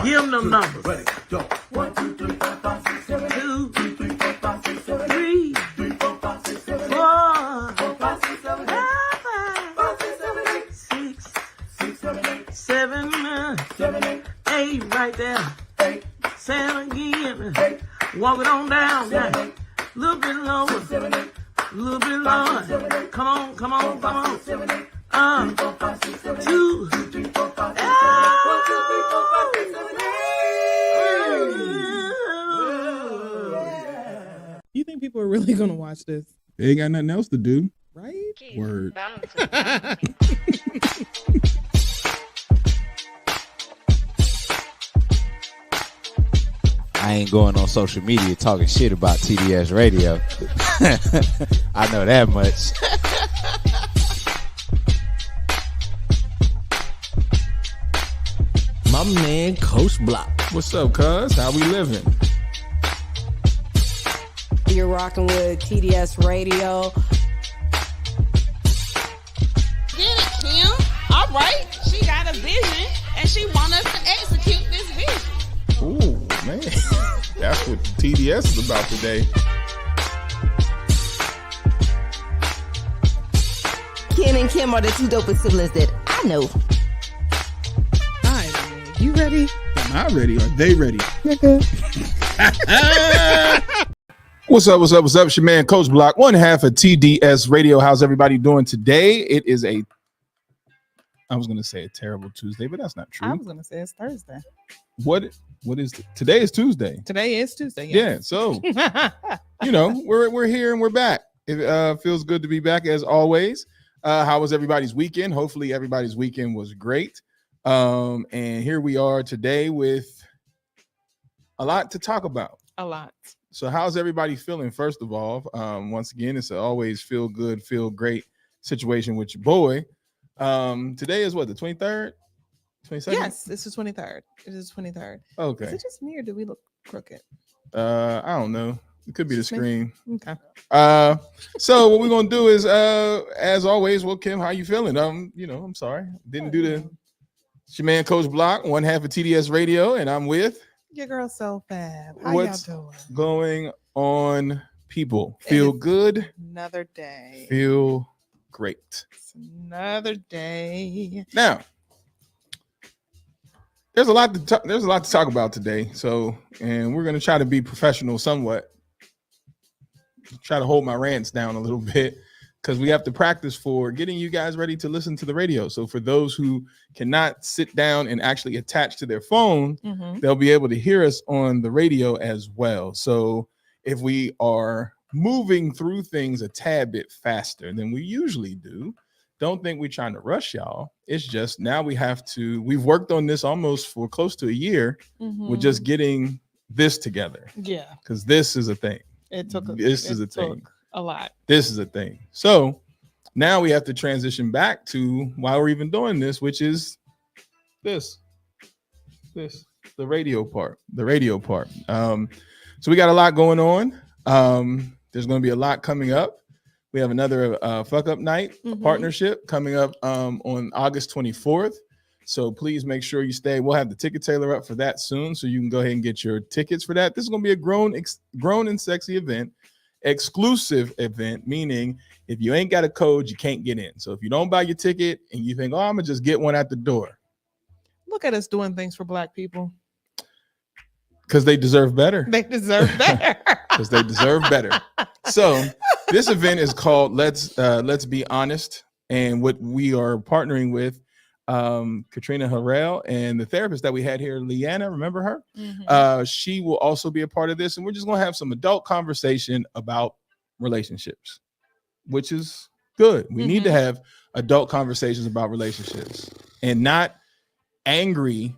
Give them them numbers. Ready, go. 1, 2, 3, 4, 5, 6, 7, 8. 2, 2, 3, 4, 5, 6, 7, 8. 3, 3, 4, 5, 6, 7, 8. 4, 4, 5, 6, 7, 8. 5, 6, 7, 8. 6, 6, 7, 8. 7, 7, 8. 8 right there. 8. 7 again. 8. Walk it on down. 7, 8. Little bit lower. 7, 8. Little bit 5, 6, 7, lower. 8. Come on, come on, 4, come 5, on. 6, 7, 8. 3, 4, 5, 6, 7, 8. 2. 2, 3, 4, 5, 6, 7, 8. 1, 2, 3, 4, 5, 6, 7, 8. You think people are really gonna watch this, They ain't got nothing else to do. right? Word. I ain't going on social media talking shit about TDS radio. I know that much. My man, Coach Block. What's up, cuz? How we living? You're rocking with TDS Radio. Get it, Kim. All right. She got a vision, and she wants us to execute this vision. Ooh, man. That's what TDS is about today. Ken and Kim are the two dopest siblings that I know. All right, man. You ready? Am I ready? Are they ready? What's up? What's up? What's up? It's your man, Coach Block, one half of TDS Radio. How's everybody doing today? It is I was going to say a terrible Tuesday, but that's not true. I was gonna say it's Thursday. What is it? Today is Tuesday. Today is Tuesday. Yeah. So, we're here and we're back. It feels good to be back as always. How was everybody's weekend? Hopefully everybody's weekend was great. And here we are today with a lot to talk about. A lot. So how's everybody feeling? First of all, once again, it's an always feel good, feel great situation with your boy. Today is what, the 23rd? 22nd? Yes, this is 23rd. It is 23rd. Okay. Is it just me or do we look crooked? I don't know. It could be the screen. Okay. So what we're gonna do is, as always, well, Kim, how you feeling? I'm sorry, didn't do the. It's your man, Coach Block, one half of TDS Radio, and I'm with. Your girl so fab. How What's y'all doing? going on, people? Feel good. Another day. Feel great. It's another day. Now, there's a lot to talk about today. So, and we're gonna try to be professional somewhat. Try to hold my rants down a little bit because we have to practice for getting you guys ready to listen to the radio. So for those who cannot sit down and actually attach to their phone, they'll be able to hear us on the radio as well. So if we are moving through things a tad bit faster than we usually do, don't think we're trying to rush y'all. It's just now we've worked on this almost for close to a year. We're just getting this together. Yeah. Because this is a thing. This is a thing. A lot. This is a thing. So now we have to transition back to why we're even doing this, which is the radio part. So we got a lot going on. There's going to be a lot coming up. We have another fuck up night partnership coming up on August 24th. So please make sure you stay. We'll have the ticket tailor up for that soon, so you can go ahead and get your tickets for that. This is going to be a grown and sexy event, exclusive event, meaning if you ain't got a code, you can't get in. So if you don't buy your ticket and you think, oh, I'm going to just get one at the door. Look at us doing things for Black people. Because they deserve better. They deserve better. Because they deserve better. So this event is called Let's Be Honest. And what we are partnering with Katrina Harrell and the therapist that we had here, Leanna, remember her? She will also be a part of this, and we're just going to have some adult conversation about relationships, which is good. We need to have adult conversations about relationships and not angry,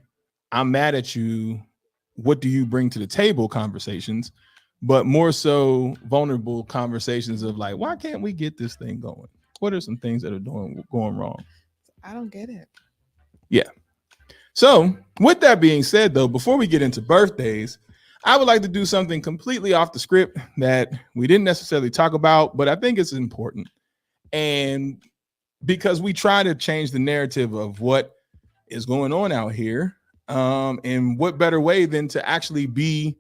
I'm mad at you, what do you bring to the table conversations, but more so vulnerable conversations of like, why can't we get this thing going? What are some things that are going wrong? I don't get it. Yeah. So with that being said, though, before we get into birthdays, I would like to do something completely off the script that we didn't necessarily talk about, but I think it's important. And because we try to change the narrative of what is going on out here, And what better way than to actually be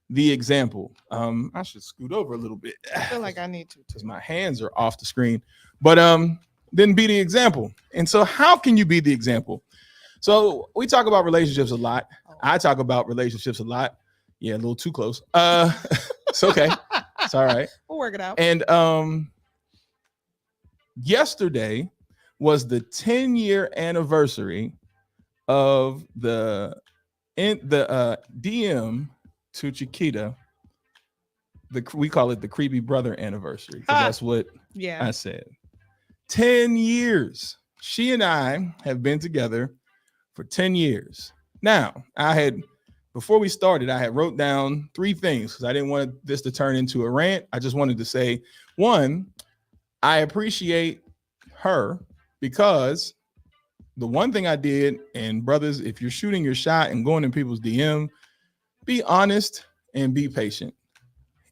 the example? I should scoot over a little bit. I feel like I need to because my hands are off the screen. But then be the example. And so how can you be the example? So we talk about relationships a lot. I talk about relationships a lot. Yeah, a little too close. It's okay. It's all right. We'll work it out. And yesterday was the 10-year anniversary of the DM to Chiquita. We call it the creepy brother anniversary because that's what I said. 10 years. She and I have been together for 10 years. Now, before we started, I had wrote down 3 things because I didn't want this to turn into a rant. I just wanted to say, 1, I appreciate her because the one thing I did, and brothers, if you're shooting your shot and going in people's DM, be honest and be patient.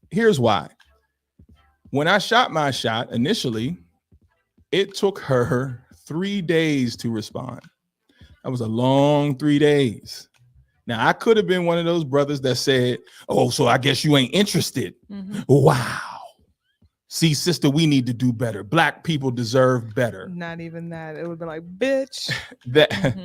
Here's why. When I shot my shot initially, it took her 3 days to respond. That was a long 3 days. Now, I could have been one of those brothers that said, oh, so I guess you ain't interested. Mm-hmm. Wow. See, sister, we need to do better. Black people deserve better. Not even that. It would be like, bitch. That's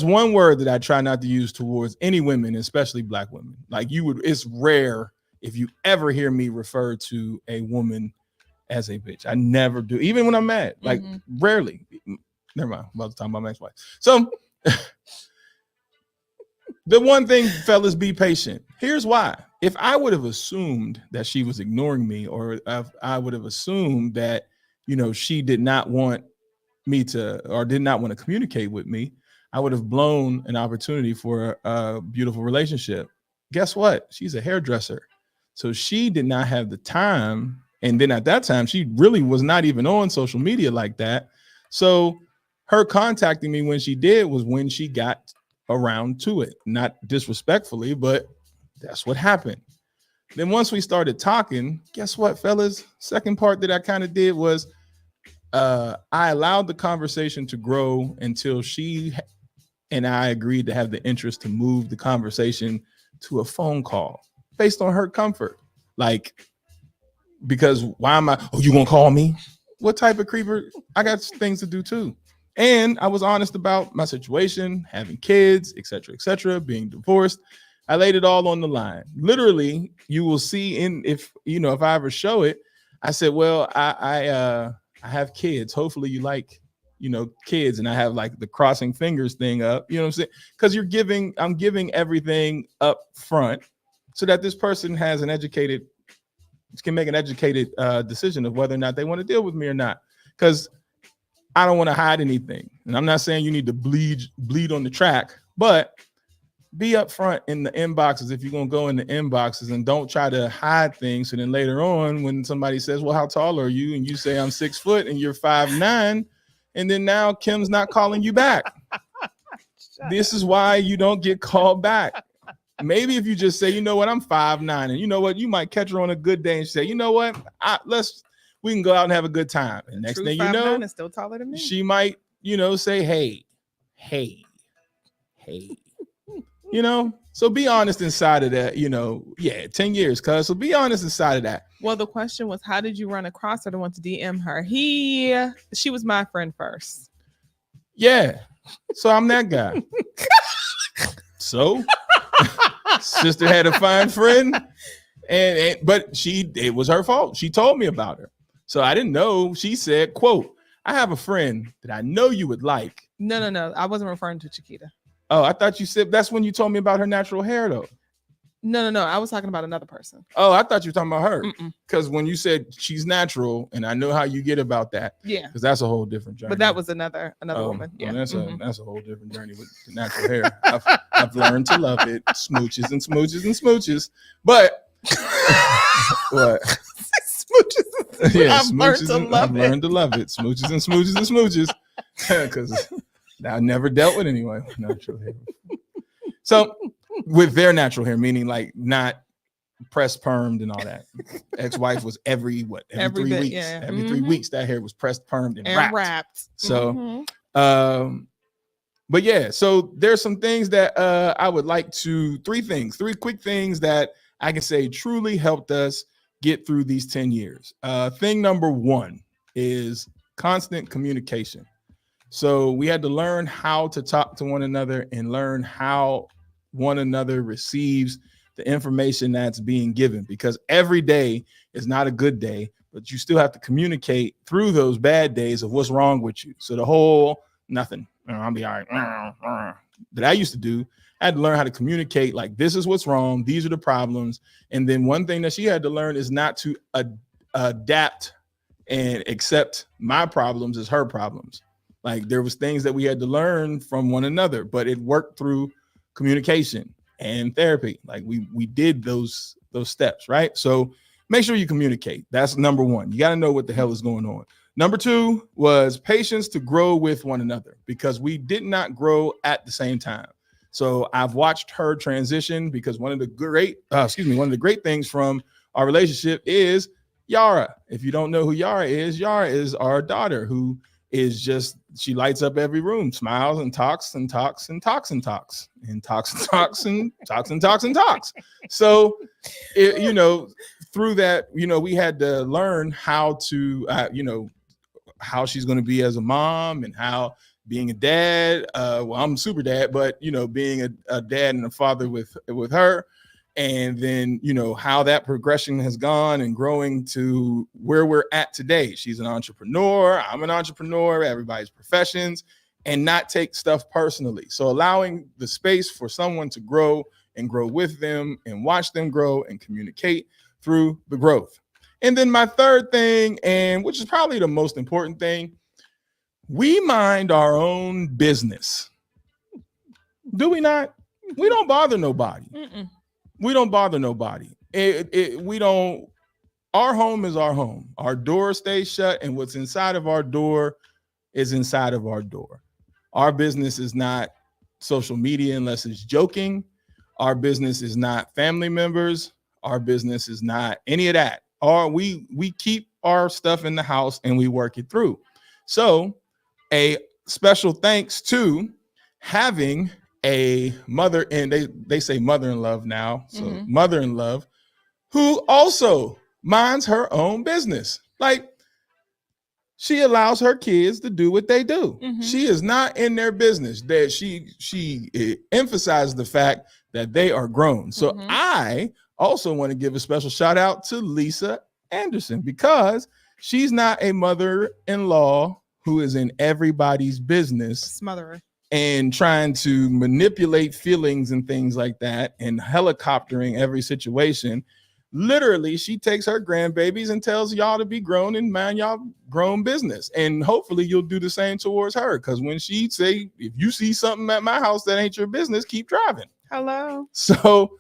one word that I try not to use towards any women, especially black women. Like it's rare if you ever hear me refer to a woman as a bitch. I never do, even when I'm mad, like rarely. Never mind. I'm about to talk about my ex-wife. So the one thing, fellas, be patient. Here's why. If I would have assumed that she was ignoring me, or if I would have assumed that, she did not want me to, or did not want to communicate with me, I would have blown an opportunity for a beautiful relationship. Guess what? She's a hairdresser. So she did not have the time. And then at that time, she really was not even on social media like that. So her contacting me when she did was when she got around to it. Not disrespectfully, but that's what happened. Then once we started talking, guess what, fellas? Second part that I kind of did was I allowed the conversation to grow until she and I agreed to have the interest to move the conversation to a phone call based on her comfort. Like, because why am I, you gonna call me? What type of creeper? I got things to do too. And I was honest about my situation, having kids, et cetera, being divorced. I laid it all on the line. Literally, you will see if I ever show it, I said, well, I have kids. Hopefully you like, kids. And I have like the crossing fingers thing up, you know what I'm saying? Because I'm giving everything up front so that this person can make an educated decision of whether or not they want to deal with me or not. Because I don't want to hide anything. And I'm not saying you need to bleed on the track, but be upfront in the inboxes if you're going to go in the inboxes, and don't try to hide things. So then later on, when somebody says, well, how tall are you? And you say, I'm 6 foot and you're 5'9". And then now Kim's not calling you back. This is why you don't get called back. Maybe if you just say, you know what, I'm 5'9", and you know what, you might catch her on a good day and say, you know what, we can go out and have a good time. And next thing you know, is still taller than me. She might, say, hey. So be honest inside of that, 10 years, cuz. So be honest inside of that. Well, the question was, how did you run across her to want to DM her? She was my friend first. Yeah. So I'm that guy. So sister had a fine friend, but it was her fault. She told me about her. So I didn't know. She said, quote, I have a friend that I know you would like. No. I wasn't referring to Chiquita. Oh, I thought you said that's when you told me about her natural hair, though. No. I was talking about another person. Oh, I thought you were talking about her. Because when you said she's natural, and I know how you get about that. Yeah. Because that's a whole different journey. But that was another woman. Yeah. Well, that's a whole different journey with the natural hair. I've learned to love it. Smooches and smooches and smooches. But what? Smooches. Yeah, I've learned to love it. Smooches and smooches and smooches. Because I never dealt with anyone with natural hair. So with their natural hair, meaning like not pressed, permed, and all that. Ex-wife was every 3 weeks. Yeah. Every 3 weeks, that hair was pressed, permed, and wrapped. So But yeah, so there's some things that I would like to, three quick things that I can say truly helped us get through these 10 years. Thing number one is constant communication. So we had to learn how to talk to one another and learn how one another receives the information that's being given, because every day is not a good day, but you still have to communicate through those bad days of what's wrong with you. So the whole nothing, I'll be all right, that I used to do, I had to learn how to communicate like, this is what's wrong, these are the problems. And then one thing that she had to learn is not to adapt and accept my problems as her problems. Like, there was things that we had to learn from one another, but it worked through communication and therapy. Like we did those steps, right? So make sure you communicate. That's number one. You got to know what the hell is going on. Number two was patience to grow with one another, because we did not grow at the same time. So I've watched her transition, because one of the great things from our relationship is Yara. If you don't know who Yara is our daughter, who is just, she lights up every room, smiles and talks and talks and talks and talks and talks and talks and talks and talks and talks. So, through that, we had to learn how to, how she's going to be as a mom, and how being a dad, well, I'm a super dad, but, being a dad and a father with her. And then, how that progression has gone and growing to where we're at today. She's an entrepreneur. I'm an entrepreneur, everybody's professions, and not take stuff personally. So allowing the space for someone to grow and grow with them and watch them grow and communicate through the growth. And then my third thing, and which is probably the most important thing, we mind our own business. Do we not? We don't bother nobody. Mm-mm. We don't bother nobody. Our home is our home. Our door stays shut, and what's inside of our door is inside of our door. Our business is not social media unless it's joking. Our business is not family members. Our business is not any of that. We keep our stuff in the house and we work it through. So a special thanks to having a mother, and they say mother-in-love now, so mother-in-love, who also minds her own business. Like, she allows her kids to do what they do. She is not in their business. That she emphasizes the fact that they are grown. So I also want to give a special shout out to Lisa Anderson, because she's not a mother-in-law who is in everybody's business, Smotherer, and trying to manipulate feelings and things like that, and helicoptering every situation. Literally, she takes her grandbabies and tells y'all to be grown and mind y'all grown business. And hopefully you'll do the same towards her, because when she say, if you see something at my house that ain't your business, keep driving. hello. So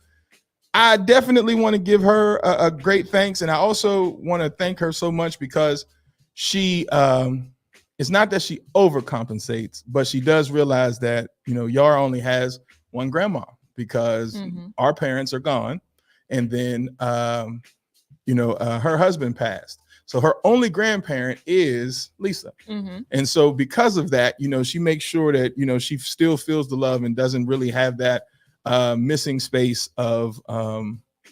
I definitely want to give her a great thanks. And I also want to thank her so much, because she, it's not that she overcompensates, but she does realize that, Yara only has one grandma, because our parents are gone. And then, her husband passed. So her only grandparent is Lisa. And so because of that, she makes sure that, she still feels the love and doesn't really have that missing space of,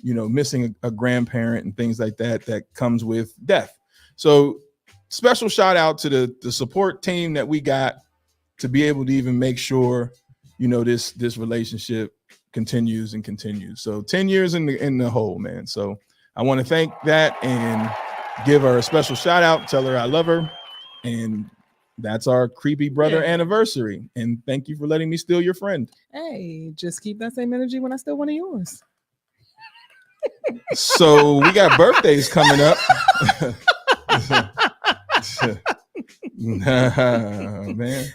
missing a grandparent and things like that comes with death. So special shout out to the support team that we got to be able to even make sure, this relationship continues and continues. So 10 years in the hole, man. So I want to thank that and give her a special shout out, tell her I love her. And that's our creepy brother anniversary. And thank you for letting me steal your friend. Hey, just keep that same energy when I steal one of yours. So we got birthdays coming up. Man.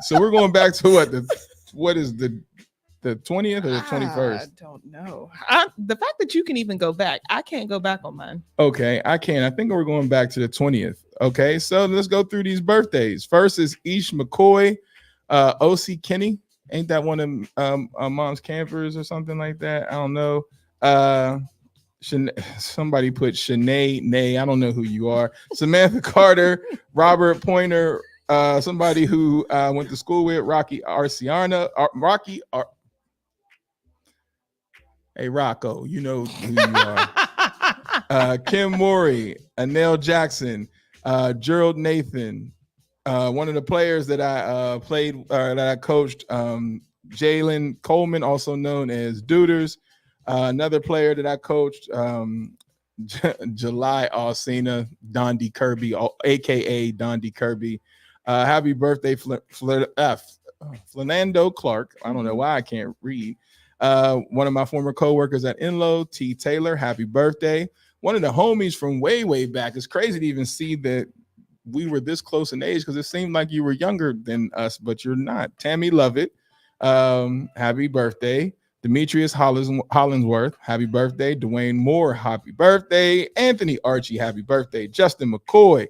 So we're going back to what is the 20th or the 21st? I don't know. The fact that you can even go back, I can't go back on mine. Okay, I can. I think we're going back to the 20th. Okay, so let's go through these birthdays. First is Ish McCoy, OC Kenny. Ain't that one of Mom's Campers or something like that? I don't know. Somebody put Shanae Nay. I don't know who you are. Samantha Carter, Robert Pointer, somebody who went to school with Rocky Arciana. Hey, Rocco, you know who you are. Kim Morey, Anel Jackson, Gerald Nathan, one of the players that I that I coached, Jalen Coleman, also known as Duders. Another player that I coached, July Alcina, Dondi Kirby, aka Dondi Kirby. Happy birthday, Fernando Clark. I don't know why I can't read. One of my former co-workers at Enloe, T. Taylor, happy birthday. One of the homies from way, way back. It's crazy to even see that we were this close in age because it seemed like you were younger than us, but you're not. Tammy Lovett, happy birthday. Demetrius Hollingsworth, happy birthday. Dwayne Moore, happy birthday. Anthony Archie, happy birthday. Justin McCoy,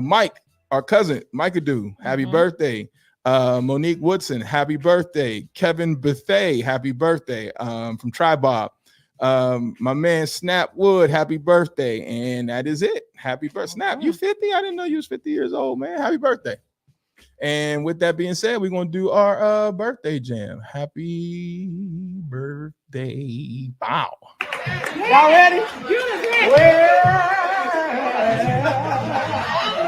Mike, our cousin, Mike Adu, happy birthday. Monique Woodson, happy birthday. Kevin Bethay, happy birthday. From Tribob. My man Snap Wood, happy birthday. And that is it. Happy birthday. Snap, you 50? I didn't know you was 50 years old, man. Happy birthday. And with that being said, we're going to do our birthday jam. Happy birthday. Bow. Y'all ready?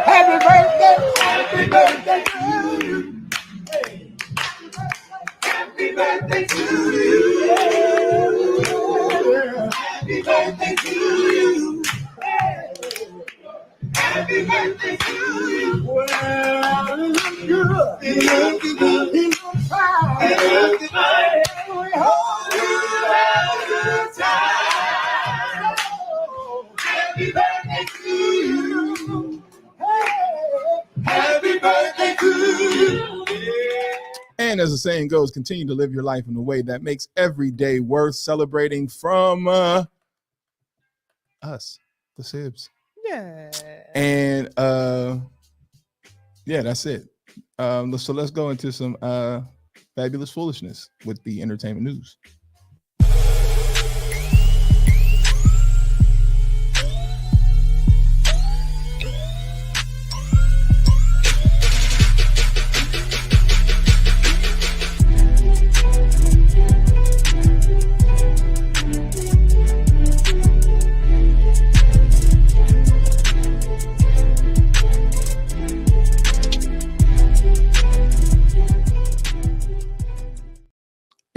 Happy birthday. Happy birthday to you. Happy birthday to you. Happy birthday to you. Happy birthday to you. Well, it looks good. It looks good. It looks fine. It looks fine. We hope you have a good time. Happy birthday to you. Hey, happy birthday to you. And as the saying goes, continue to live your life in a way that makes every day worth celebrating from us, the Sibs. Yeah. And yeah, that's it. So let's go into some fabulous foolishness with the entertainment news.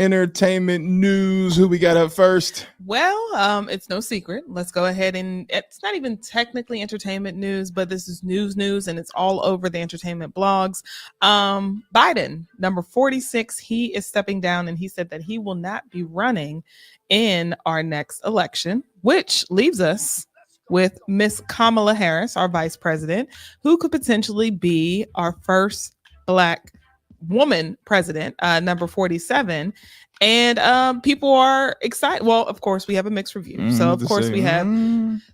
Entertainment news. Who we got up first? Well, it's no secret. Let's go ahead and it's not even technically entertainment news, but this is news, and it's all over the entertainment blogs. Biden, number 46, he is stepping down, and he said that he will not be running in our next election, which leaves us with Miss Kamala Harris, our vice president, who could potentially be our first Black woman president, number 47. And people are excited. Well, of course, we have a mixed review. So, of course, we have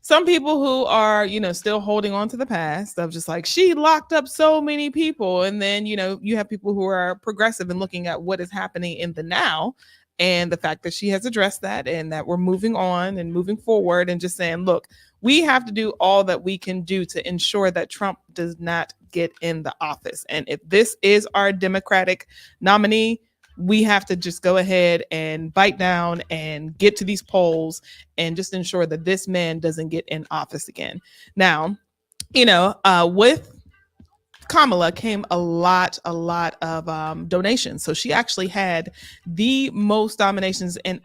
some people who are, still holding on to the past of just like, she locked up so many people. And then, you have people who are progressive and looking at what is happening in the now. And the fact that she has addressed that and that we're moving on and moving forward and just saying, look, we have to do all that we can do to ensure that Trump does not get in the office. And if this is our Democratic nominee, we have to just go ahead and bite down and get to these polls and just ensure that this man doesn't get in office again. Now, with Kamala came a lot of donations. So she actually had the most donations in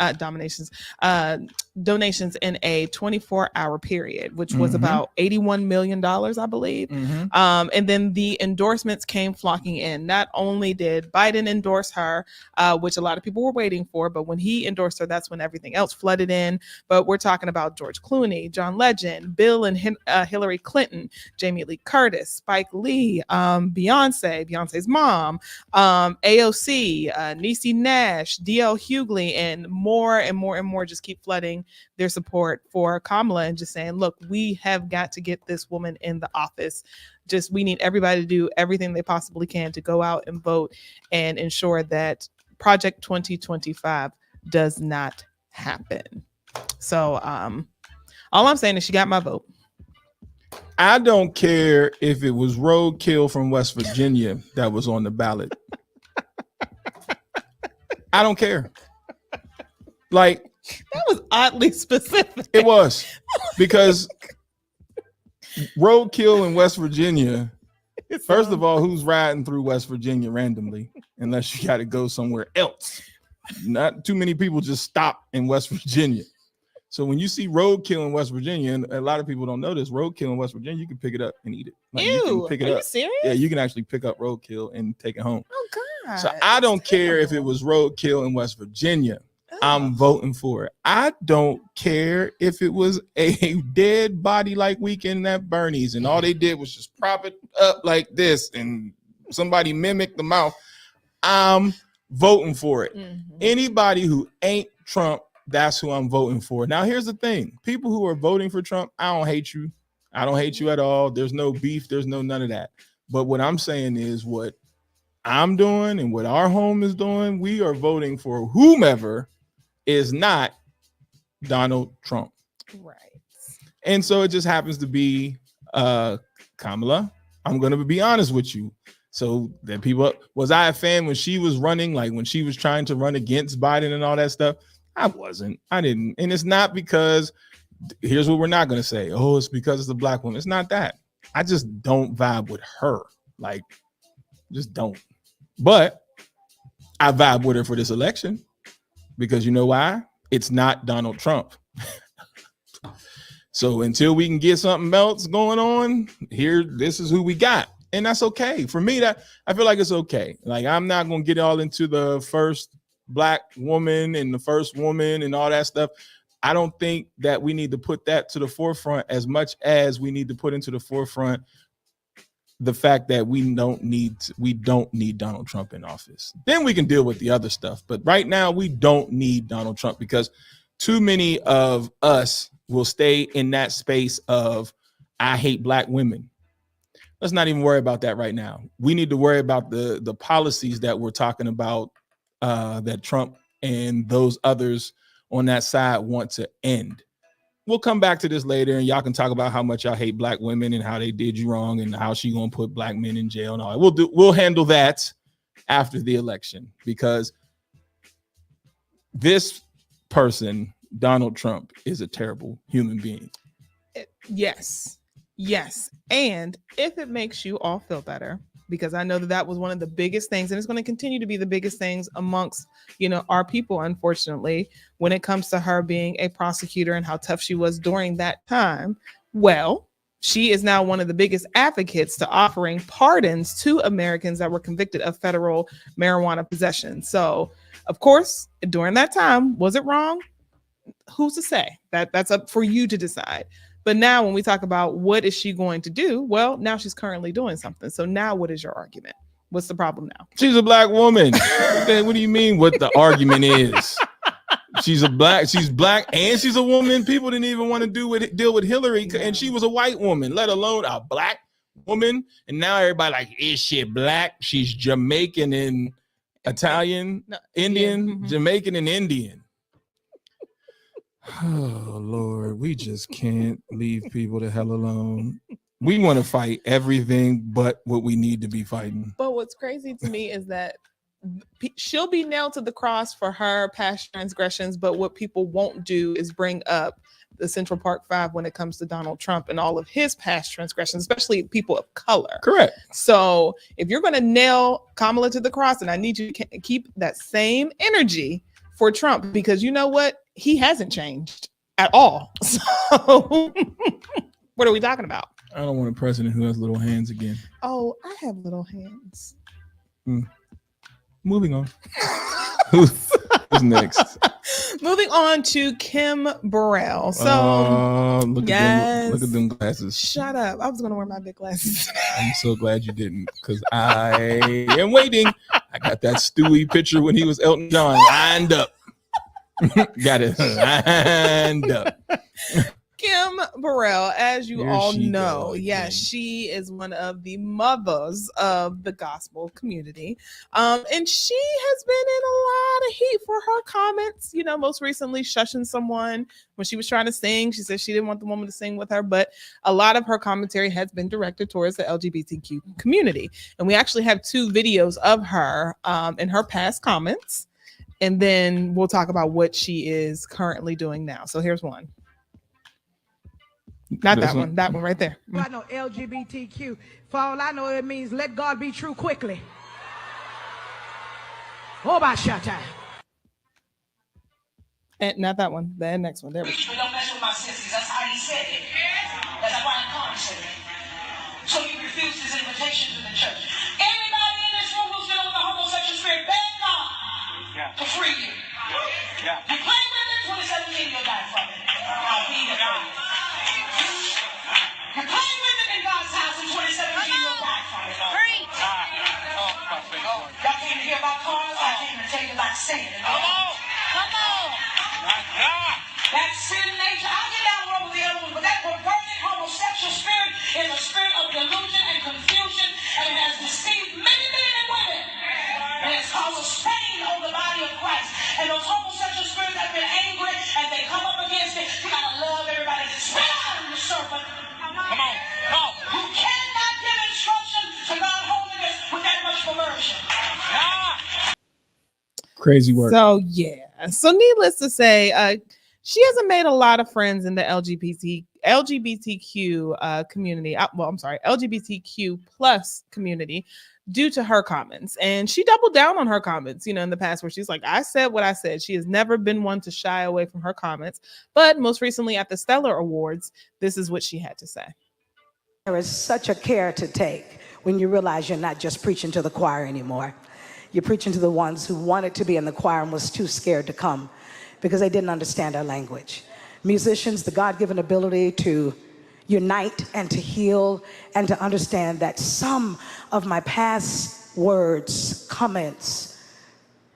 a 24-hour period, which was about $81 million, I believe. And then the endorsements came flocking in. Not only did Biden endorse her, which a lot of people were waiting for, but when he endorsed her, that's when everything else flooded in. But we're talking about George Clooney, John Legend, Bill and Hillary Clinton, Jamie Lee Curtis, Spike Lee, Beyonce's mom, AOC, Niecy Nash, DL Hughley, and more just keep flooding their support for Kamala and just saying, look, we have got to get this woman in the office. We need everybody to do everything they possibly can to go out and vote and ensure that Project 2025 does not happen. So all I'm saying is she got my vote. I don't care if it was roadkill from West Virginia that was on the ballot. I don't care. Like, that was oddly specific. It was, because roadkill in West Virginia. First of all, who's riding through West Virginia randomly? Unless you got to go somewhere else. Not too many people just stop in West Virginia. So when you see roadkill in West Virginia, and a lot of people don't know this, roadkill in West Virginia, you can pick it up and eat it. Like, Ew, you can pick it are up. you serious? Yeah, you can actually pick up roadkill and take it home. Oh God. So I don't care if it was roadkill in West Virginia. I'm voting for it. I don't care if it was a dead body like Weekend at Bernie's and all they did was just prop it up like this and somebody mimicked the mouth. I'm voting for it. Mm-hmm. Anybody who ain't Trump, that's who I'm voting for. Now, here's the thing. People who are voting for Trump, I don't hate you. I don't hate you at all. There's no beef. There's no none of that. But what I'm saying is what I'm doing and what our home is doing, we are voting for whomever is not Donald Trump. Right. And so it just happens to be Kamala. I'm going to be honest with you. So that people, was I a fan when she was running, like when she was trying to run against Biden and all that stuff? I wasn't. I didn't. And it's not because, here's what we're not going to say. Oh, it's because it's a black woman. It's not that. I just don't vibe with her. Like, just don't. But I vibe with her for this election. Because you know why? It's not Donald Trump. So until we can get something else going on here, this is who we got. And that's okay. For me, that I feel like it's okay. Like, I'm not going to get all into the first black woman and the first woman and all that stuff. I don't think that we need to put that to the forefront as much as we need to put into the forefront the fact that we don't need Donald Trump in office. Then we can deal with the other stuff. But right now, we don't need Donald Trump because too many of us will stay in that space of, I hate black women. Let's not even worry about that right now. We need to worry about the policies that we're talking about that Trump and those others on that side want to end. We'll come back to this later and y'all can talk about how much y'all hate black women and how they did you wrong and how she gonna put black men in jail and all that. We'll handle that after the election, because this person, Donald Trump, is a terrible human being. Yes. And if it makes you all feel better, because I know that was one of the biggest things, and it's going to continue to be the biggest things amongst, our people, unfortunately, when it comes to her being a prosecutor and how tough she was during that time. Well, she is now one of the biggest advocates to offering pardons to Americans that were convicted of federal marijuana possession. So, of course, during that time, was it wrong? Who's to say? That's up for you to decide. But now when we talk about what is she going to do? Well, now she's currently doing something. So now what is your argument? What's the problem now? She's a black woman. What do you mean what the argument is? She's black and she's a woman. People didn't even want to deal with Hillary, and she was a white woman, let alone a black woman. And now everybody like, is she black? She's Jamaican and Italian, Indian, mm-hmm. Jamaican and Indian. Oh, Lord, we just can't leave people the hell alone. We want to fight everything but what we need to be fighting. But what's crazy to me is that she'll be nailed to the cross for her past transgressions, but what people won't do is bring up the Central Park Five when it comes to Donald Trump and all of his past transgressions, especially people of color. Correct. So if you're going to nail Kamala to the cross, and I need you to keep that same energy for Trump, because you know what? He hasn't changed at all. So what are we talking about? I don't want a president who has little hands again. Oh, I have little hands. Moving on. Who's next? Moving on to Kim Burrell. So look at them glasses. Shut up. I was going to wear my big glasses. I'm so glad you didn't, because I am waiting. I got that Stewie picture when he was Elton John lined up. Got it lined up. Kim Burrell, as you Here all she know, go yes, again. she is one of the mothers of the gospel community. And she has been in a lot of heat for her comments, you know, most recently shushing someone when she was trying to sing. She said she didn't want the woman to sing with her, but a lot of her commentary has been directed towards the LGBTQ community. And we actually have 2 videos of her in her past comments. And then we'll talk about what she is currently doing now. So here's one. Not that one. That one right there. I know LGBTQ. For all I know, it means let God be true quickly. Oh, about shut time. And not that one. The next one. There we go. Don't mess with my sisters. That's how he said it. That's why I'm conscious. So you refuse his invitation to the church. Anybody in this room who's dealing with the homosexual spirit, beg God to free you. You play with it, 2017, you'll die from it. I'll be here for you. You play with it in God's house in 2017, you'll die from it. Y'all came to hear about cars? I came to tell you about sin. Come on. That sin nature, I'll get down one with the other one, but that perverted homosexual spirit is a spirit of delusion and confusion, and it has deceived many men and women. And it's caused a stain on the body of Christ. And those homosexual spirits have been angry, and they come up against it. You gotta love everybody. Spit out, you serpent. Come on. You cannot give instruction to God holiness with that much perversion. Crazy work. So yeah. So needless to say, she hasn't made a lot of friends in the LGBTQ community. LGBTQ plus community due to her comments. And she doubled down on her comments, you know, in the past where she's like, I said what I said. She has never been one to shy away from her comments. But most recently at the Stellar Awards, this is what she had to say. There is such a care to take when you realize you're not just preaching to the choir anymore. You're preaching to the ones who wanted to be in the choir and was too scared to come because they didn't understand our language. Musicians, the God-given ability to unite and to heal and to understand that some of my past words, comments,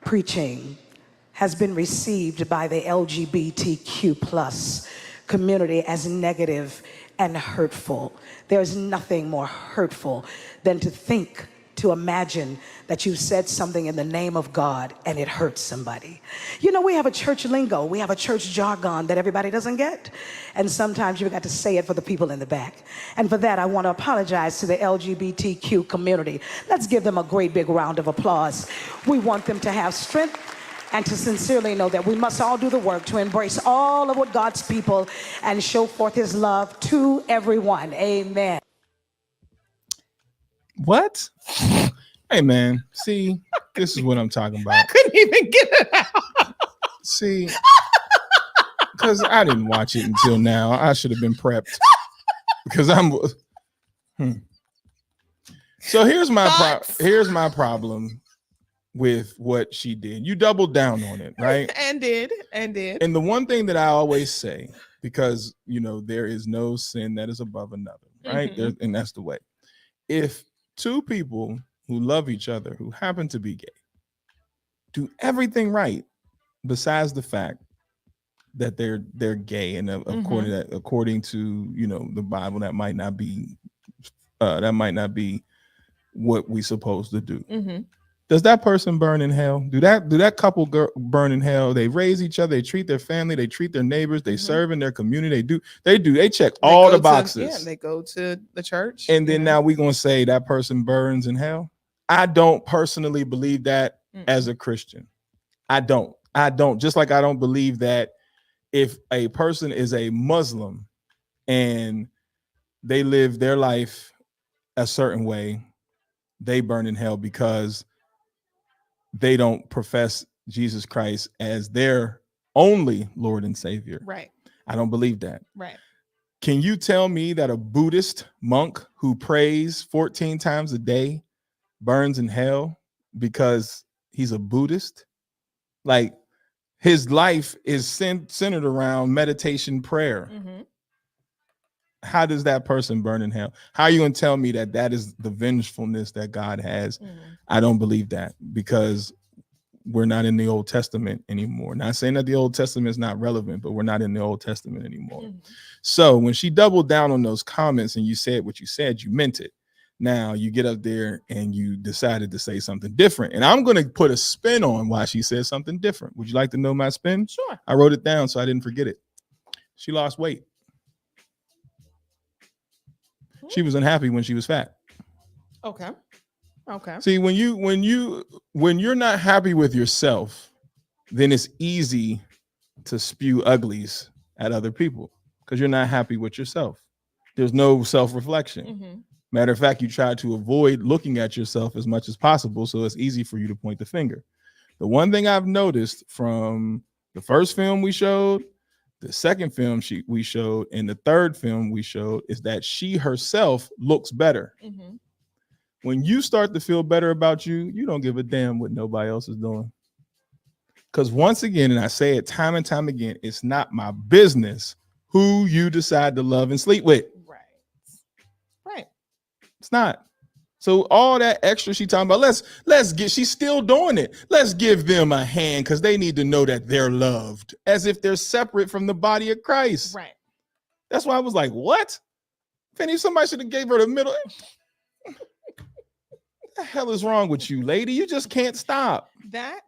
preaching has been received by the LGBTQ plus community as negative and hurtful. There's nothing more hurtful than to think, to imagine that you've said something in the name of God and it hurts somebody. You know, we have a church lingo, we have a church jargon that everybody doesn't get. And sometimes you've got to say it for the people in the back. And for that, I want to apologize to the LGBTQ community. Let's give them a great big round of applause. We want them to have strength and to sincerely know that we must all do the work to embrace all of what God's people and show forth his love to everyone. Amen. What? Hey man, see, this is what I'm talking about. I couldn't even get it out. See, because I didn't watch it until now. I should have been prepped because So here's my problem with what she did. You doubled down on it, right? And did. And the one thing that I always say, because you know there is no sin that is above another, right? Mm-hmm. And that's the way. If 2 people who love each other, who happen to be gay, do everything right, besides the fact that they're gay, and according to you know the Bible, that might not be what we supposed to do. Mm-hmm. Does that person burn in hell? Do that couple burn in hell? They raise each other. They treat their family. They treat their neighbors. They serve in their community. They check all the boxes. They go to the church. And then now we're gonna say that person burns in hell. I don't personally believe that as a Christian. I don't. Just like I don't believe that if a person is a Muslim and they live their life a certain way, they burn in hell because they don't profess Jesus Christ as their only Lord and Savior. Right. I don't believe that. Right. Can you tell me that a Buddhist monk who prays 14 times a day burns in hell because he's a Buddhist? Like his life is centered around meditation, prayer. Mm-hmm. How does that person burn in hell? How are you going to tell me that is the vengefulness that God has? Mm-hmm. I don't believe that, because we're not in the Old Testament anymore. Not saying that the Old Testament is not relevant, but we're not in the Old Testament anymore. So when she doubled down on those comments and you said what you said, you meant it. Now you get up there and you decided to say something different. And I'm going to put a spin on why she said something different. Would you like to know my spin? Sure. I wrote it down so I didn't forget it. She lost weight. She was unhappy when she was fat. Okay. See, when you're not happy with yourself, then it's easy to spew uglies at other people because you're not happy with yourself. There's no self-reflection. Matter of fact, you try to avoid looking at yourself as much as possible, so it's easy for you to point the finger. The one thing I've noticed from the first film we showed, the second film we showed, and the third film we showed is that she herself looks better. When you start to feel better about you, you don't give a damn what nobody else is doing. Because once again, and I say it time and time again, it's not my business who you decide to love and sleep with. Right. It's not. So all that extra she talking about, let's get, she's still doing it. Let's give them a hand because they need to know that they're loved, as if they're separate from the body of Christ. Right. That's why I was like, what? Fanny, somebody should have gave her the middle. What the hell is wrong with you, lady? You just can't stop. That's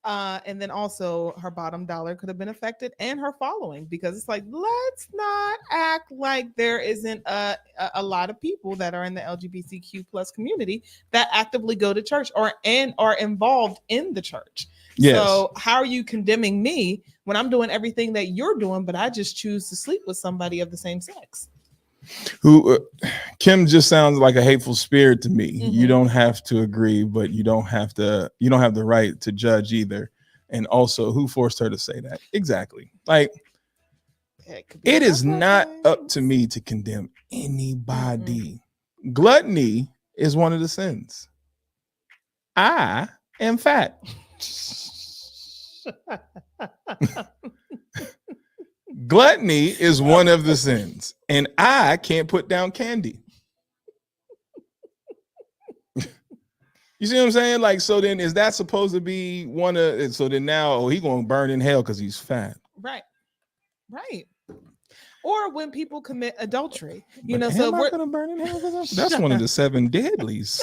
and then also her bottom dollar could have been affected and her following, because it's like, let's not act like there isn't a lot of people that are in the LGBTQ plus community that actively go to church or are involved in the church. Yes. So how are you condemning me when I'm doing everything that you're doing, but I just choose to sleep with somebody of the same sex? Who Kim just sounds like a hateful spirit to me. You don't have to agree, but you don't have the right to judge either. And also, who forced her to say that? Exactly. Like, it is not up to me to condemn anybody. Gluttony is one of the sins. I am fat. Gluttony is one of the sins, and I can't put down candy. You see what I'm saying? Like, so then is that supposed to be one of, so then now, he gonna burn in hell because he's fat. Right. Or when people commit adultery, so we're gonna burn in hell. That's one of the 7 deadlies.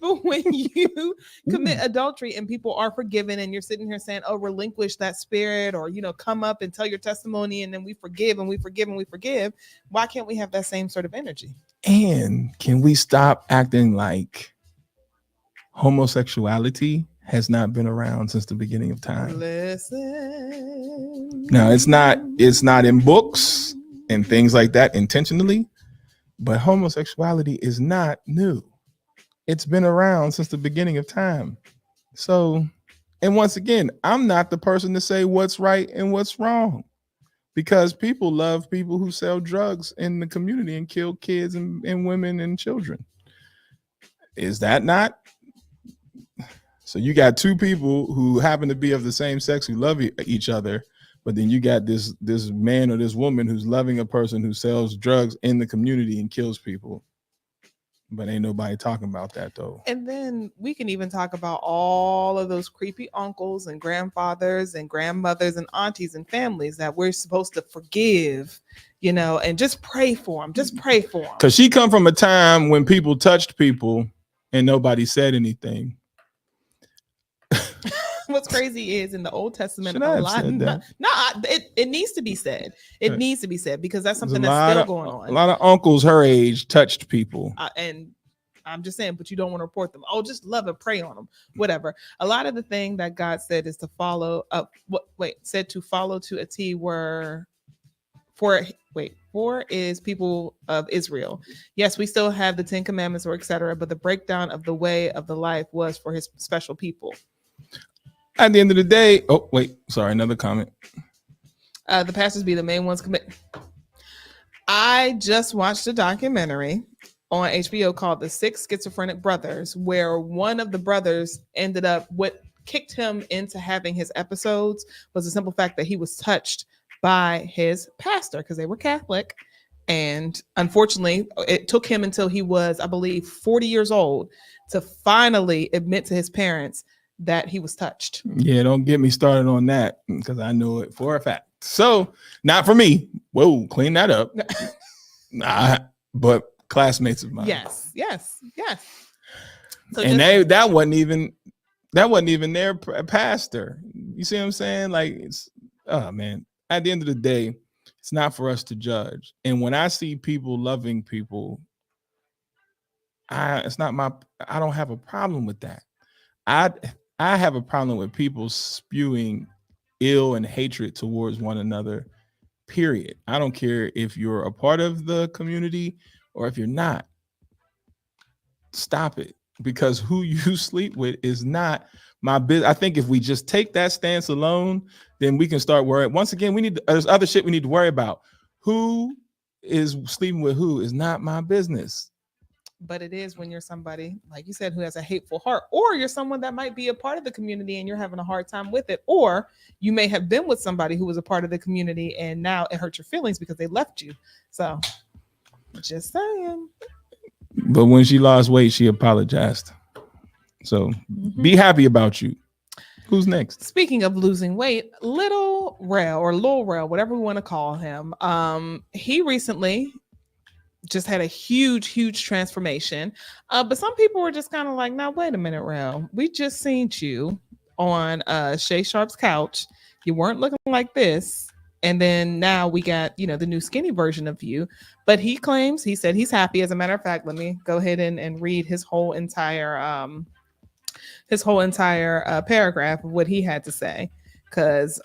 But when you commit adultery and people are forgiven, and you're sitting here saying, "Oh, relinquish that spirit," or come up and tell your testimony, and then we forgive and we forgive and we forgive. Why can't we have that same sort of energy? And can we stop acting like homosexuality has not been around since the beginning of time? Listen. Now, it's not in books and things like that intentionally, but homosexuality is not new. It's been around since the beginning of time. So, and once again, I'm not the person to say what's right and what's wrong, because people love people who sell drugs in the community and kill kids and women and children. Is that not? So you got 2 people who happen to be of the same sex who love each other, but then you got this man or this woman who's loving a person who sells drugs in the community and kills people. But ain't nobody talking about that, though. And then we can even talk about all of those creepy uncles and grandfathers and grandmothers and aunties and families that we're supposed to forgive, and just pray for them. Just pray for them. Because she come from a time when people touched people and nobody said anything. What's crazy is in the Old Testament, a lot. It needs to be said. It needs to be said, because that's something that's still going on. A lot of uncles her age touched people, and I'm just saying, but you don't want to report them. Oh, just love and pray on them, whatever. A lot of the thing that God said is to follow up. Said to follow to a T were for is people of Israel. Yes, we still have the 10 Commandments or etc., but the breakdown of the way of the life was for his special people. At the end of the day, another comment. The pastors be the main ones commit. I just watched a documentary on HBO called The 6 Schizophrenic Brothers, where one of the brothers ended up, what kicked him into having his episodes was the simple fact that he was touched by his pastor, because they were Catholic. And unfortunately, it took him until he was, I believe, 40 years old to finally admit to his parents that he was touched. Yeah, don't get me started on that because I know it for a fact. So, not for me. Whoa, clean that up. Nah, but classmates of mine. Yes. So And that wasn't even their pastor. You see what I'm saying? Like, it's, oh man, at the end of the day, it's not for us to judge. And when I see people loving people, I don't have a problem with that. I have a problem with people spewing ill and hatred towards one another, period. I don't care if you're a part of the community or if you're not. Stop it, because who you sleep with is not my business. I think if we just take that stance alone, then we can start worrying. Once again, there's other shit we need to worry about. Who is sleeping with who is not my business. But it is when you're somebody, like you said, who has a hateful heart, or you're someone that might be a part of the community and you're having a hard time with it, or you may have been with somebody who was a part of the community and now it hurt your feelings because they left you. So just saying. But when she lost weight, she apologized. So be happy about you. Who's next? Speaking of losing weight, Lil Rel, whatever we want to call him, he recently just had a huge transformation. But some people were just kind of like, now, wait a minute, Rel. We just seen you on Shay Sharp's couch. You weren't looking like this. And then now we got, the new skinny version of you. But he said he's happy. As a matter of fact, let me go ahead and read his whole entire paragraph of what he had to say. Because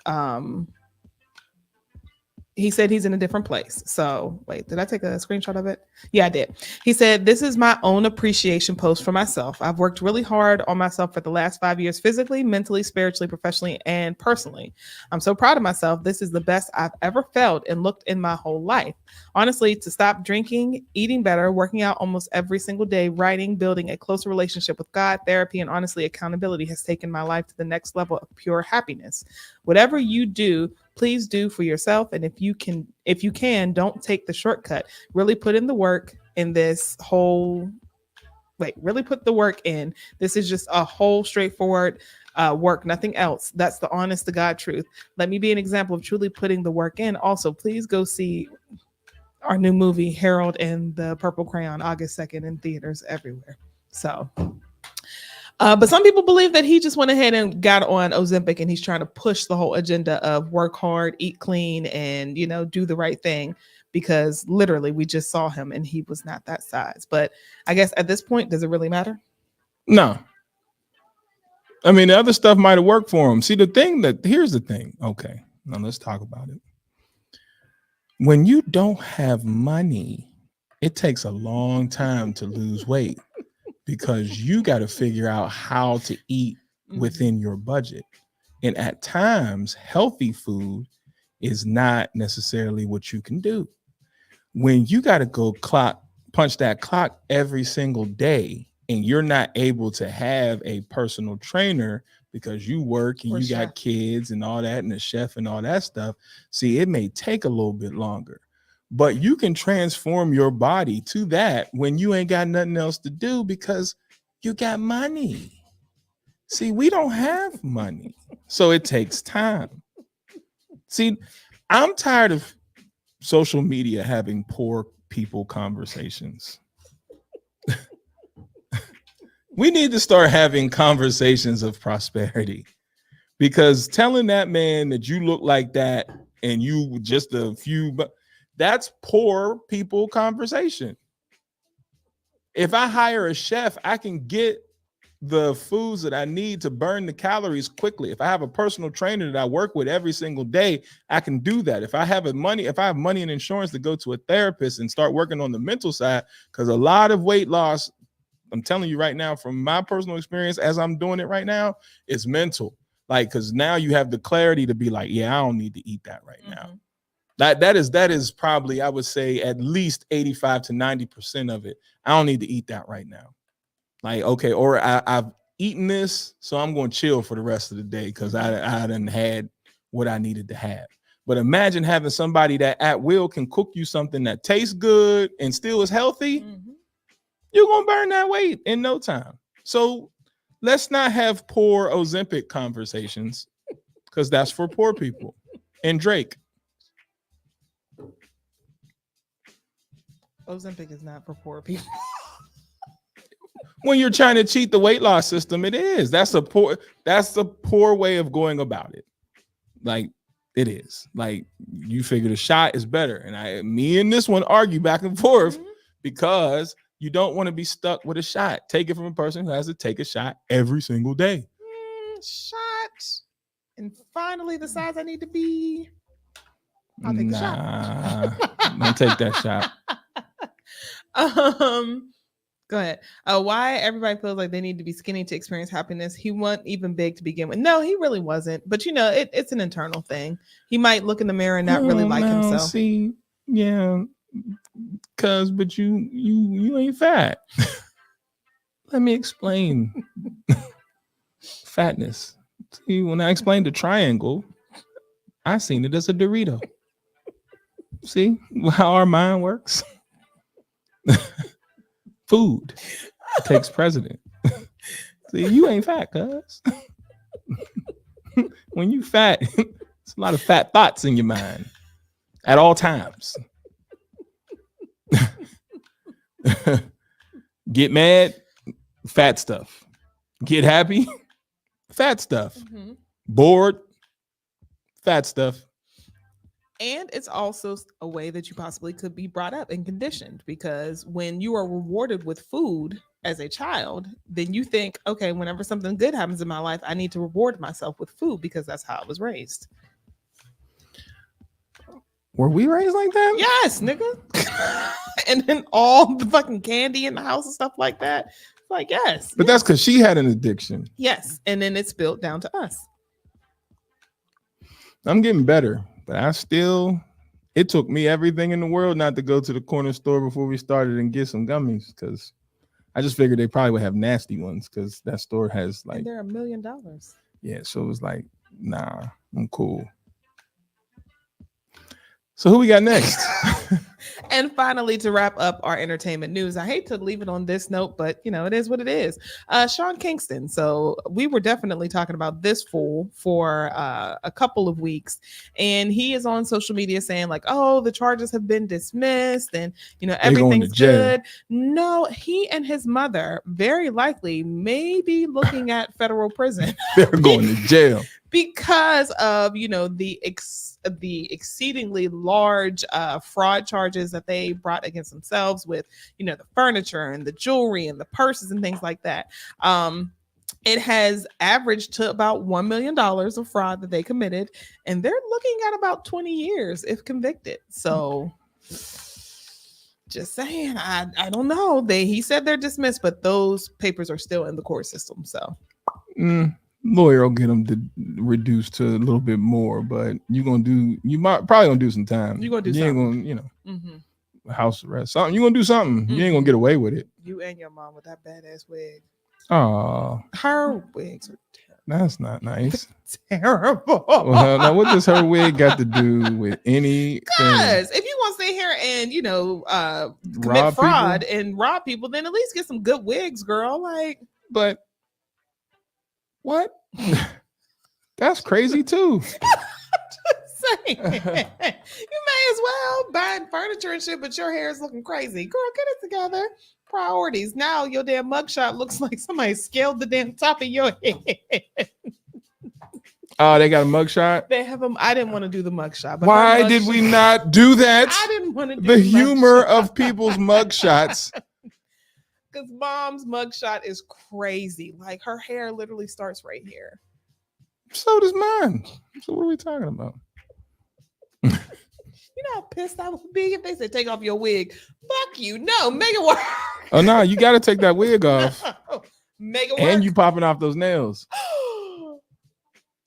he said he's in a different place. So wait, did I take a screenshot of it? Yeah, I did. He said, this is my own appreciation post for myself. I've worked really hard on myself for the last 5 years, physically, mentally, spiritually, professionally, and personally. I'm so proud of myself. This is the best I've ever felt and looked in my whole life. Honestly, to stop drinking, eating better, working out almost every single day, writing, building a closer relationship with God, therapy, and honestly, accountability has taken my life to the next level of pure happiness. Whatever you do, please do for yourself. And if you can, don't take the shortcut. Really put in the work in this whole, really put the work in. This is just a whole straightforward work, nothing else. That's the honest to God truth. Let me be an example of truly putting the work in. Also, please go see our new movie, Harold and the Purple Crayon, August 2nd in theaters everywhere. So, but some people believe that he just went ahead and got on Ozempic and he's trying to push the whole agenda of work hard, eat clean, and, do the right thing, because literally we just saw him and he was not that size. But I guess at this point, does it really matter? No. I mean, the other stuff might have worked for him. See, here's the thing. Okay, now let's talk about it. When you don't have money, it takes a long time to lose weight because you got to figure out how to eat within your budget. And at times, healthy food is not necessarily what you can do. When you got to go punch that clock every single day, and you're not able to have a personal trainer because you work and you got kids and all that and a chef and all that stuff. See, it may take a little bit longer, but you can transform your body to that when you ain't got nothing else to do because you got money. See, we don't have money, so it takes time. See, I'm tired of social media having poor people conversations. We need to start having conversations of prosperity, because telling that man that you look like that and you just a few, but that's poor people conversation. If I hire a chef, I can get the foods that I need to burn the calories quickly. If I have a personal trainer that I work with every single day, I can do that. If I have money and insurance to go to a therapist and start working on the mental side, because a lot of weight loss, I'm telling you right now, from my personal experience, as I'm doing it right now, it's mental. Like, because now you have the clarity to be like, yeah, I don't need to eat that right now. That is probably, I would say, at least 85 to 90% of it. I don't need to eat that right now. Like, okay, or I've eaten this, so I'm going to chill for the rest of the day because I done had what I needed to have. But imagine having somebody that at will can cook you something that tastes good and still is healthy. You're going to burn that weight in no time. So let's not have poor Ozempic conversations because that's for poor people. And Drake. Ozempic is not for poor people. When you're trying to cheat the weight loss system, it is. That's a poor way of going about it. Like, it is. Like, you figure the shot is better. And me and this one argue back and forth because you don't want to be stuck with a shot. Take it from a person who has to take a shot every single day. Shot. And finally the size I need to be. I'll take the shot. Don't take that shot. Go ahead. Why everybody feels like they need to be skinny to experience happiness. He wasn't even big to begin with. No, he really wasn't. But it's an internal thing. He might look in the mirror and not really like himself. See, yeah, but you ain't fat. Let me explain fatness. See, when I explained the triangle, I seen it as a Dorito. See how our mind works? Food takes precedent. See, you ain't fat, cuz. When you fat, it's a lot of fat thoughts in your mind at all times. Get mad, fat stuff. Get happy, fat stuff. Bored, fat stuff. And it's also a way that you possibly could be brought up and conditioned, because when you are rewarded with food as a child, then you think, okay, whenever something good happens in my life, I need to reward myself with food because that's how I was raised. Were we raised like that? Yes, nigga. And then all the fucking candy in the house and stuff like that. Like, yes. But that's because she had an addiction. Yes. And then it's built down to us. I'm getting better. But it took me everything in the world not to go to the corner store before we started and get some gummies, because I just figured they probably would have nasty ones because that store has like. And they're $1 million. Yeah, so it was like, nah, I'm cool. So who we got next? And finally, to wrap up our entertainment news, I hate to leave it on this note, but it is what it is. Sean Kingston. So we were definitely talking about this fool for a couple of weeks, and he is on social media saying like, "Oh, the charges have been dismissed, and everything's good." No, he and his mother very likely may be looking at federal prison. They're going to jail because of the exceedingly large fraud charges that they brought against themselves with the furniture and the jewelry and the purses and things like that. It has averaged to about $1 million of fraud that they committed, and they're looking at about 20 years if convicted. So just saying, I don't know. He said they're dismissed, but those papers are still in the court system. So lawyer will get them to reduce to a little bit more, but you might probably gonna do some time. You're gonna do something. Ain't gonna, house arrest. Something. You're gonna do something. You ain't gonna get away with it. You and your mom with that badass wig. Oh, her wigs are terrible. That's not nice. Terrible. Well, now what does her wig got to do with anything? Because if you want to sit here and commit fraud and rob people, then at least get some good wigs, girl. But what? That's crazy too. Just saying. You may as well buy furniture and shit, but your hair is looking crazy. Girl, get it together. Priorities. Now your damn mugshot looks like somebody scaled the damn top of your head. Oh, they got a mugshot? They have them. I didn't want to do the mugshot. But why did we not do that? I didn't want to do the humor of people's mugshots. Because mom's mugshot is crazy. Like her hair literally starts right here. So does mine. So what are we talking about? You know how pissed I would be if they said take off your wig. Fuck you. No, make it work. Oh no, you got to take that wig off. Make it work. And you popping off those nails.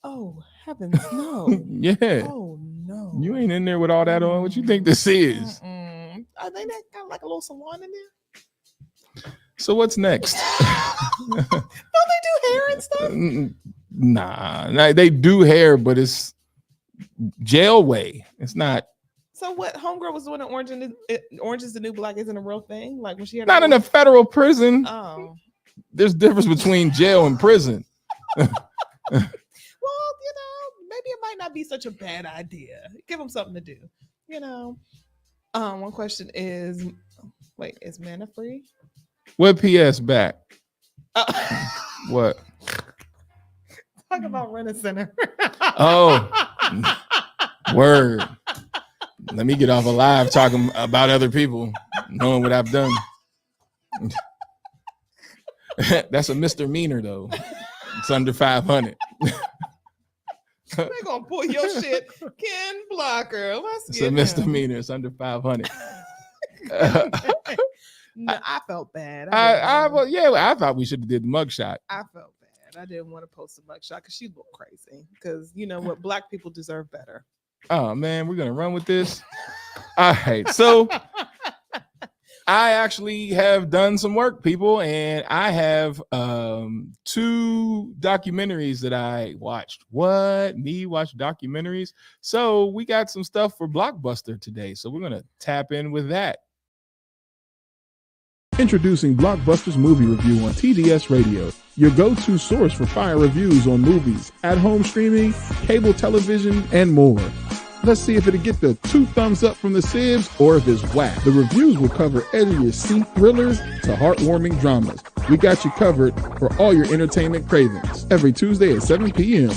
Oh heavens, no. Yeah. Oh no. You ain't in there with all that on. What you think this is? I think that kind of like a little salon in there. So what's next? Don't they do hair and stuff? Nah, they do hair, but it's jail way. It's not. So what homegirl was doing in Orange is the New Black isn't a real thing? Like when she had not in a federal prison. Oh. There's difference between jail and prison. Well, maybe it might not be such a bad idea. Give them something to do. One question is, wait, is Mana free? What PS back? What? Talk about rent a center. Oh, word. Let me get off alive talking about other people, knowing what I've done. That's a misdemeanor, though. It's under 500. They're gonna pull your shit, Ken Blocker. It's a misdemeanor. It's under 500. No, I felt bad. I thought we should have did the mugshot. I felt bad. I didn't want to post a mugshot because she looked crazy. Because you know what, black people deserve better. Oh man, we're gonna run with this. All right, so I actually have done some work, people, and I have 2 documentaries that I watched. Me watch documentaries? So we got some stuff for Blockbuster today, so we're gonna tap in with that. Introducing Blockbuster's movie review on TDS Radio, your go-to source for fire reviews on movies, at-home streaming, cable television, and more. Let's see if it'll get the 2 thumbs up from the Sibs or if it's whack. The reviews will cover edge of your seat thrillers to heartwarming dramas. We got you covered for all your entertainment cravings every Tuesday at 7 p.m.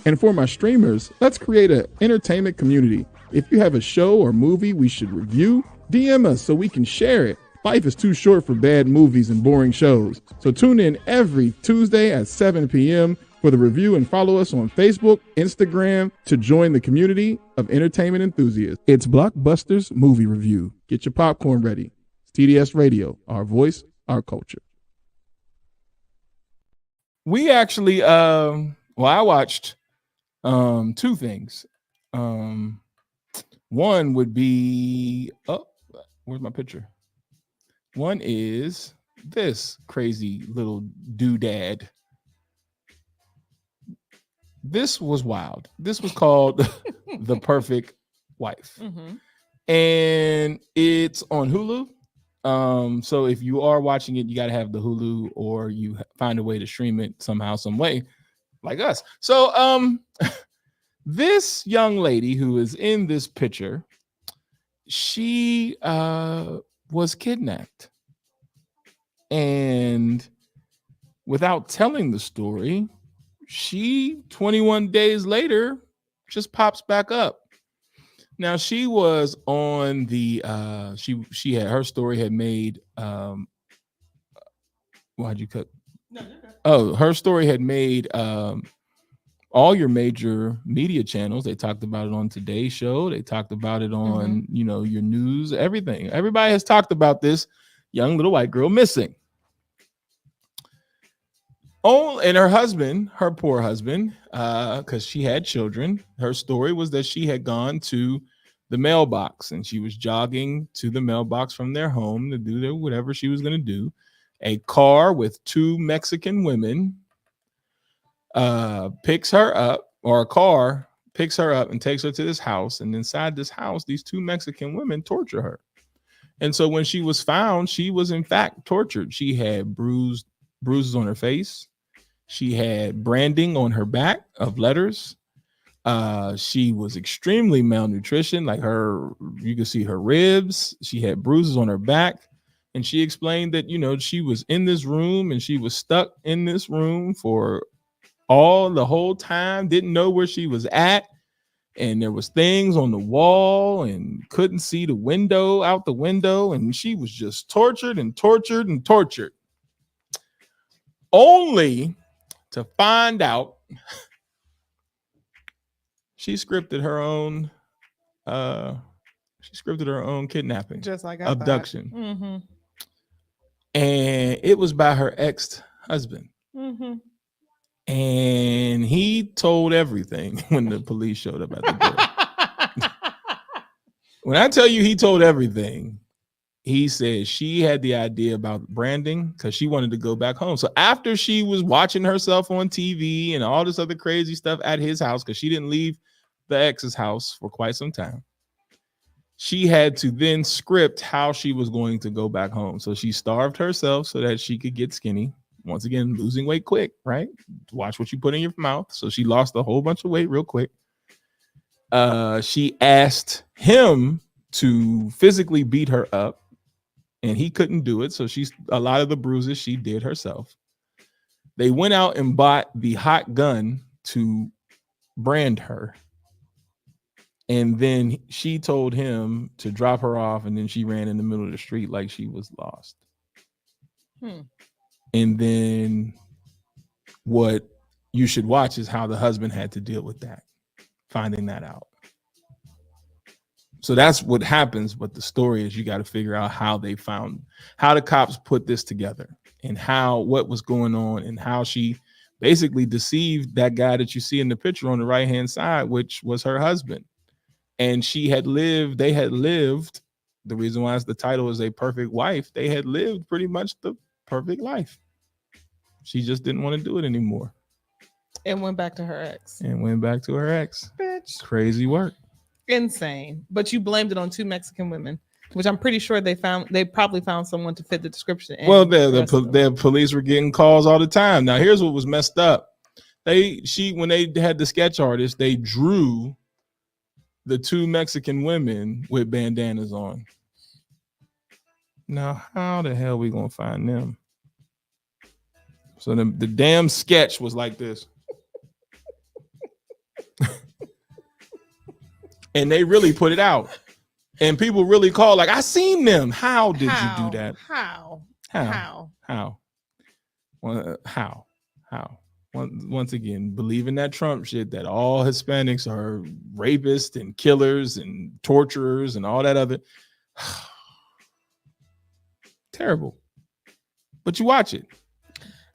And for my streamers, let's create an entertainment community. If you have a show or movie we should review, DM us so we can share it. Life is too short for bad movies and boring shows. So tune in every Tuesday at 7 p.m. for the review and follow us on Facebook, Instagram to join the community of entertainment enthusiasts. It's Blockbuster's Movie Review. Get your popcorn ready. It's TDS Radio, our voice, our culture. We actually, I watched 2 things. One would be, where's my picture? One is this crazy little doodad. This was wild. This was called The Perfect Wife. Mm-hmm. And it's on Hulu. So if you are watching it, you got to have the Hulu or you find a way to stream it somehow, some way, like us. So this young lady who is in this picture, she was kidnapped. And without telling the story, she 21 days later just pops back up. Now she was on the she had her story had made why'd you cut? Oh, her story had made all your major media channels. They talked about it on Today's Show. They talked about it on, your news, everything. Everybody has talked about this young little white girl missing. Oh, and her husband, her poor husband, because she had children. Her story was that she had gone to the mailbox and she was jogging to the mailbox from their home to do whatever she was going to do. A car with 2 Mexican women picks her up, or a car picks her up and takes her to this house. And inside this house, these 2 Mexican women torture her. And so when she was found, she was in fact tortured. She had bruises on her face. She had branding on her back of letters. She was extremely malnutrition, like you could see her ribs. She had bruises on her back. And she explained that, she was in this room and she was stuck in this room for the whole time, didn't know where she was at. And there was things on the wall and couldn't see out the window. And she was just tortured and tortured and tortured. Only to find out she scripted her own kidnapping, just like abduction. Mm-hmm. And it was by her ex-husband. Mm-hmm. And he told everything when the police showed up at the door. When I tell you he told everything, he said she had the idea about branding because she wanted to go back home. So after she was watching herself on TV and all this other crazy stuff at his house, because she didn't leave the ex's house for quite some time, she had to then script how she was going to go back home. So she starved herself so that she could get skinny. Once again, losing weight quick, right? Watch what you put in your mouth. So she lost a whole bunch of weight real quick. She asked him to physically beat her up, and he couldn't do it. So a lot of the bruises she did herself. They went out and bought the hot gun to brand her. And then she told him to drop her off, and then she ran in the middle of the street like she was lost. And then what you should watch is how the husband had to deal with that, finding that out. So that's what happens. But the story is you got to figure out how the cops put this together and what was going on and how she basically deceived that guy that you see in the picture on the right-hand side, which was her husband. And they had lived, the reason why the title is A Perfect Wife, they had lived pretty much the perfect life. She just didn't want to do it anymore. And went back to her ex. Bitch. Crazy work. Insane. But you blamed it on 2 Mexican women, which I'm pretty sure they probably found someone to fit the description. Well, the police were getting calls all the time. Now, here's what was messed up. When they had the sketch artist, they drew the 2 Mexican women with bandanas on. Now, how the hell we gonna find them? So the damn sketch was like this. And they really put it out. And people really called, like, I seen them. How did you do that? How? Once again, believing that Trump shit that all Hispanics are rapists and killers and torturers and all that other. Terrible. But you watch it.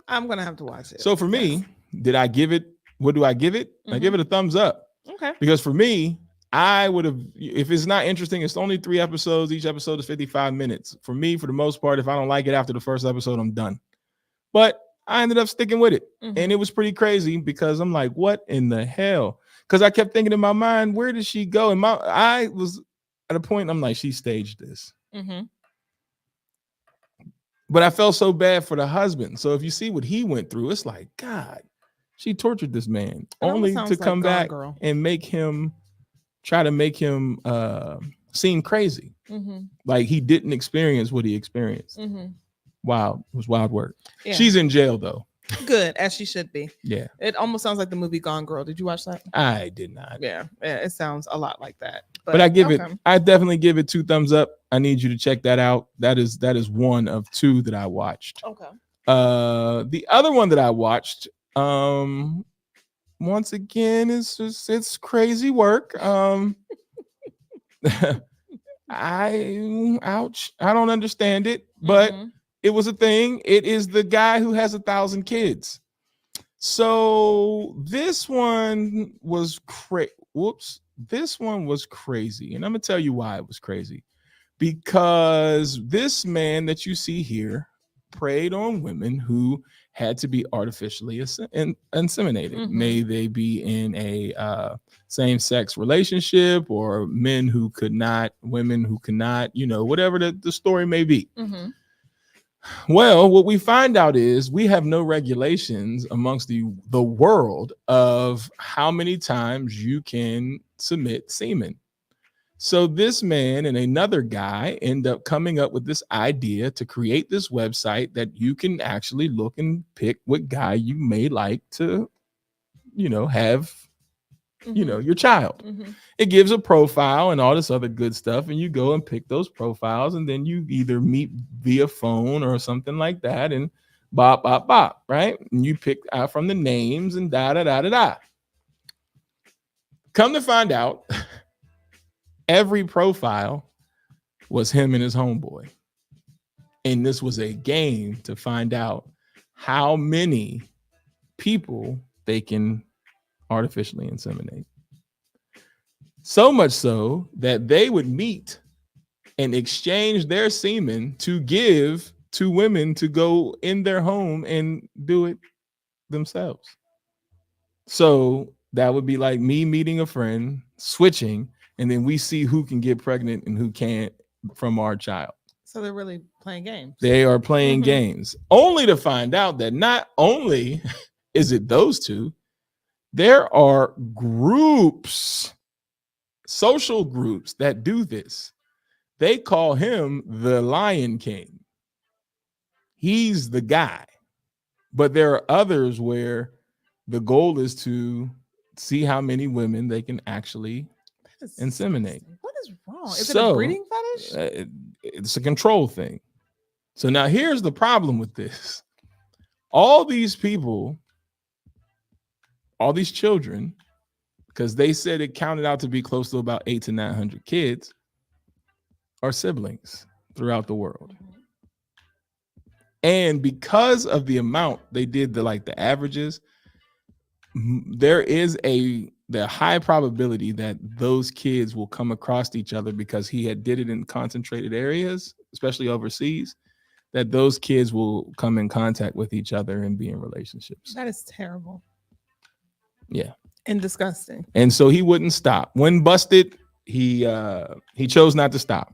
I'm going to have to watch it. So for me, did I give it? What do I give it? I give it a thumbs up. Okay. Because for me, I would have, if it's not interesting, it's only 3 episodes. Each episode is 55 minutes. For me, for the most part, if I don't like it after the first episode, I'm done. But I ended up sticking with it. And it was pretty crazy because I'm like, what in the hell? Because I kept thinking in my mind, where did she go? And I was at a point, I'm like, she staged this. But I felt so bad for the husband. So if you see what he went through, it's like, God, she tortured this man only to come back and try to make him seem crazy. Like he didn't experience what he experienced. Wow. It was wild work. Yeah. She's in jail though. Good, as she should be. Yeah. It almost sounds like the movie Gone Girl. Did you watch that? I did not. Yeah, it sounds a lot like that. But I definitely give it 2 thumbs up. I need you to check that out. That is one of 2 that I watched. Okay. The other one that I watched, once again, it's crazy work. I don't understand it, but it was a thing. It is the guy who has 1,000 kids. So this one was This one was crazy. And I'm going to tell you why it was crazy. Because this man that you see here preyed on women who had to be artificially inseminated. May they be in a same-sex relationship or men who could not, women who cannot, whatever the story may be. Well, what we find out is we have no regulations amongst the world of how many times you can submit semen. So this man and another guy end up coming up with this idea to create this website that you can actually look and pick what guy you may like to, have, your child. It gives a profile and all this other good stuff. And you go and pick those profiles and then you either meet via phone or something like that and bop, bop, bop, right? And you pick out from the names and da, da, da, da, da. Come to find out, every profile was him and his homeboy. And this was a game to find out how many people they can artificially inseminate. So much so that they would meet and exchange their semen to give to women to go in their home and do it themselves. So that would be like me meeting a friend, switching, and then we see who can get pregnant and who can't from our child. So they're really playing games. They are playing games, only to find out that not only is it those two, there are groups, social groups that do this. They call him the Lion King. He's the guy. But there are others where the goal is to see how many women they can actually inseminate. What is wrong? Is it a breeding fetish? It's a control thing. So now here's the problem with this. All these people, all these children, because they said it counted out to be close to about 800 to 900 kids, are siblings throughout the world. And because of the amount they did, the averages, there is the high probability that those kids will come across each other, because he did it in concentrated areas, especially overseas, that those kids will come in contact with each other and be in relationships. That is terrible. Yeah. And disgusting. And so he wouldn't stop. When busted, he chose not to stop,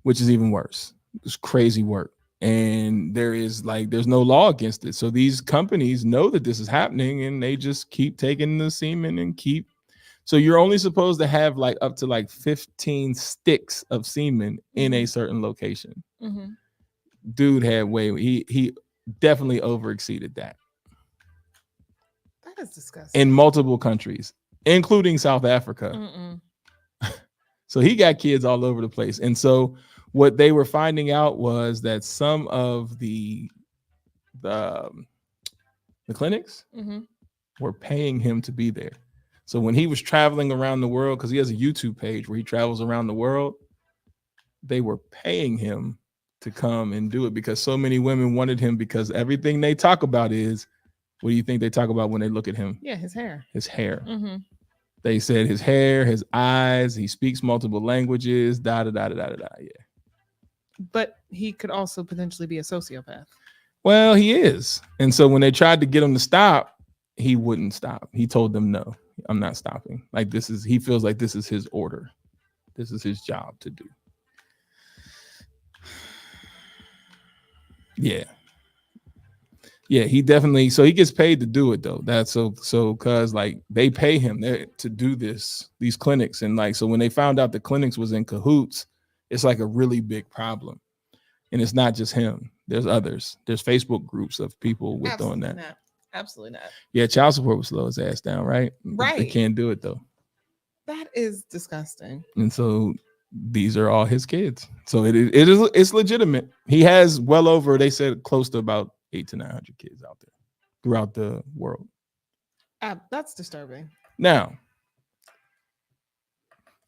which is even worse. It's crazy work. And there's no law against it. So these companies know that this is happening, and they just keep taking the semen and keep. So you're only supposed to have up to 15 sticks of semen in a certain location. Mm-hmm. Dude had he definitely overexceeded that. That is disgusting. In multiple countries, including South Africa. So he got kids all over the place. And so what they were finding out was that some of the clinics were paying him to be there. So when he was traveling around the world, because he has a YouTube page where he travels around the world, they were paying him to come and do it, because so many women wanted him, because everything they talk about is, what do you think they talk about when they look at him? Yeah, his hair. His hair. Mm-hmm. They said his hair, his eyes, he speaks multiple languages, Yeah. But he could also potentially be a sociopath. Well, he is. And so when they tried to get him to stop, he wouldn't stop. He told them, no, I'm not stopping. He feels like this is his order. This is his job to do. Yeah. Yeah, he definitely, so he gets paid to do it though. That's so because they pay him to do these clinics. And so when they found out the clinics was in cahoots, it's a really big problem. And it's not just him. There's others. There's Facebook groups of people with doing that. Not. Absolutely not. Yeah, child support would slow his ass down, right? Right. They can't do it though. That is disgusting. And so these are all his kids. So it's legitimate. He has well over, they said, close to about 800 to 900 kids out there throughout the world. That's disturbing. Now,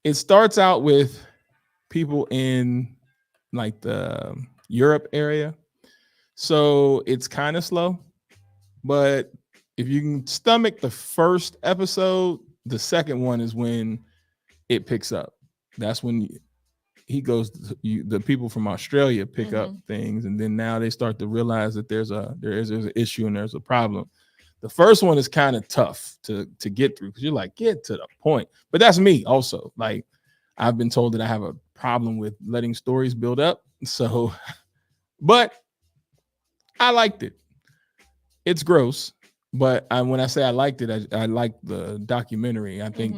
it starts out with people in the Europe area. So it's kind of slow, but if you can stomach the first episode, the second one is when it picks up. That's when he goes, the people from Australia pick up things, and then now they start to realize that there's an issue and there's a problem. The first one is kind of tough to get through, because you're get to the point. But that's me also. I've been told that I have a problem with letting stories build up. So, but I liked it. It's gross, but when I say I liked it, I liked the documentary. I think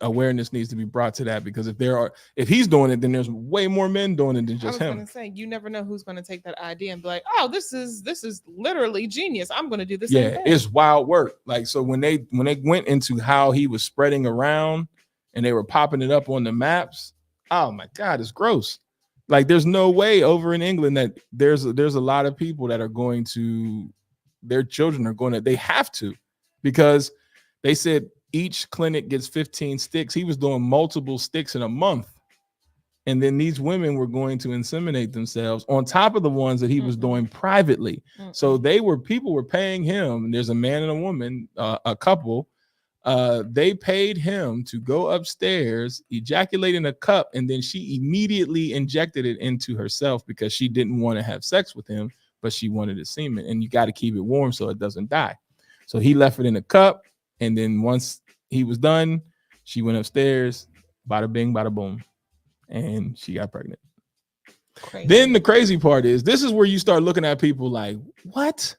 awareness needs to be brought to that, because if he's doing it, then there's way more men doing it than just him. I was going to say, you never know who's going to take that idea and be like, oh, this is literally genius. I'm going to do this. Yeah, it's wild work. So when they went into how he was spreading around and they were popping it up on the maps, oh my God, it's gross. There's no way over in England that there's a lot of people that are going to, their children are going to, they have to, because they said each clinic gets 15 sticks. He was doing multiple sticks in a month. And then these women were going to inseminate themselves on top of the ones that he was doing privately. So people were paying him. There's a man and a woman, a couple. They paid him to go upstairs, ejaculate in a cup, and then she immediately injected it into herself, because she didn't want to have sex with him, but she wanted his semen. And you got to keep it warm so it doesn't die. So he left it in a cup. And then once he was done, she went upstairs Bada bing, bada boom. And she got pregnant. Crazy. Then the crazy part is, this is where you start looking at people like, what?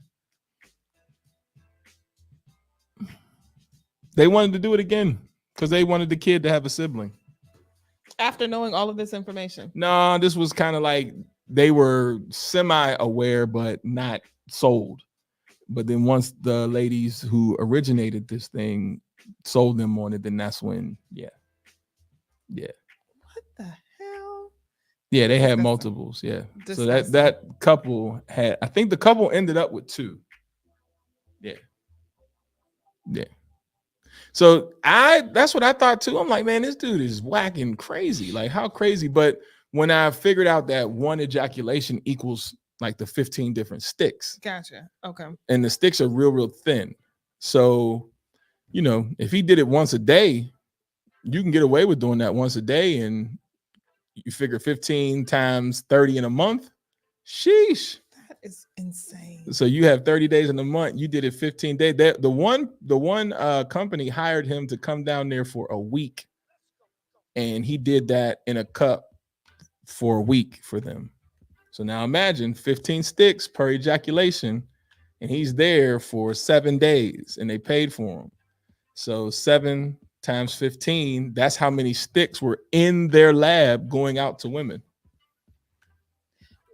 They wanted to do it again because they wanted the kid to have a sibling. After knowing all of this information. No, this was kind of like they were semi-aware, but not sold. But then once the ladies who originated this thing sold them on it, then that's when, yeah. What the hell? Yeah, they had Disgusting. multiples. Yeah. So Disgusting. that couple had, I think the couple ended up with 2. Yeah. So that's what I thought too. I'm like, man, this dude is whacking crazy. Like, how crazy? But when I figured out that one ejaculation equals like the 15 different sticks. Gotcha. Okay. And the sticks are real thin. So, you know, if he did it once a day, you can get away with doing that once a day, and you figure 15 times 30 in a month. Sheesh. That is insane. So you have 30 days in a month. You did it 15 days. The one company hired him to come down there for a week, and he did that in a cup for a week for them. So now imagine 15 sticks per ejaculation, and he's there for 7 days, and they paid for him. So 7 times 15, that's how many sticks were in their lab going out to women.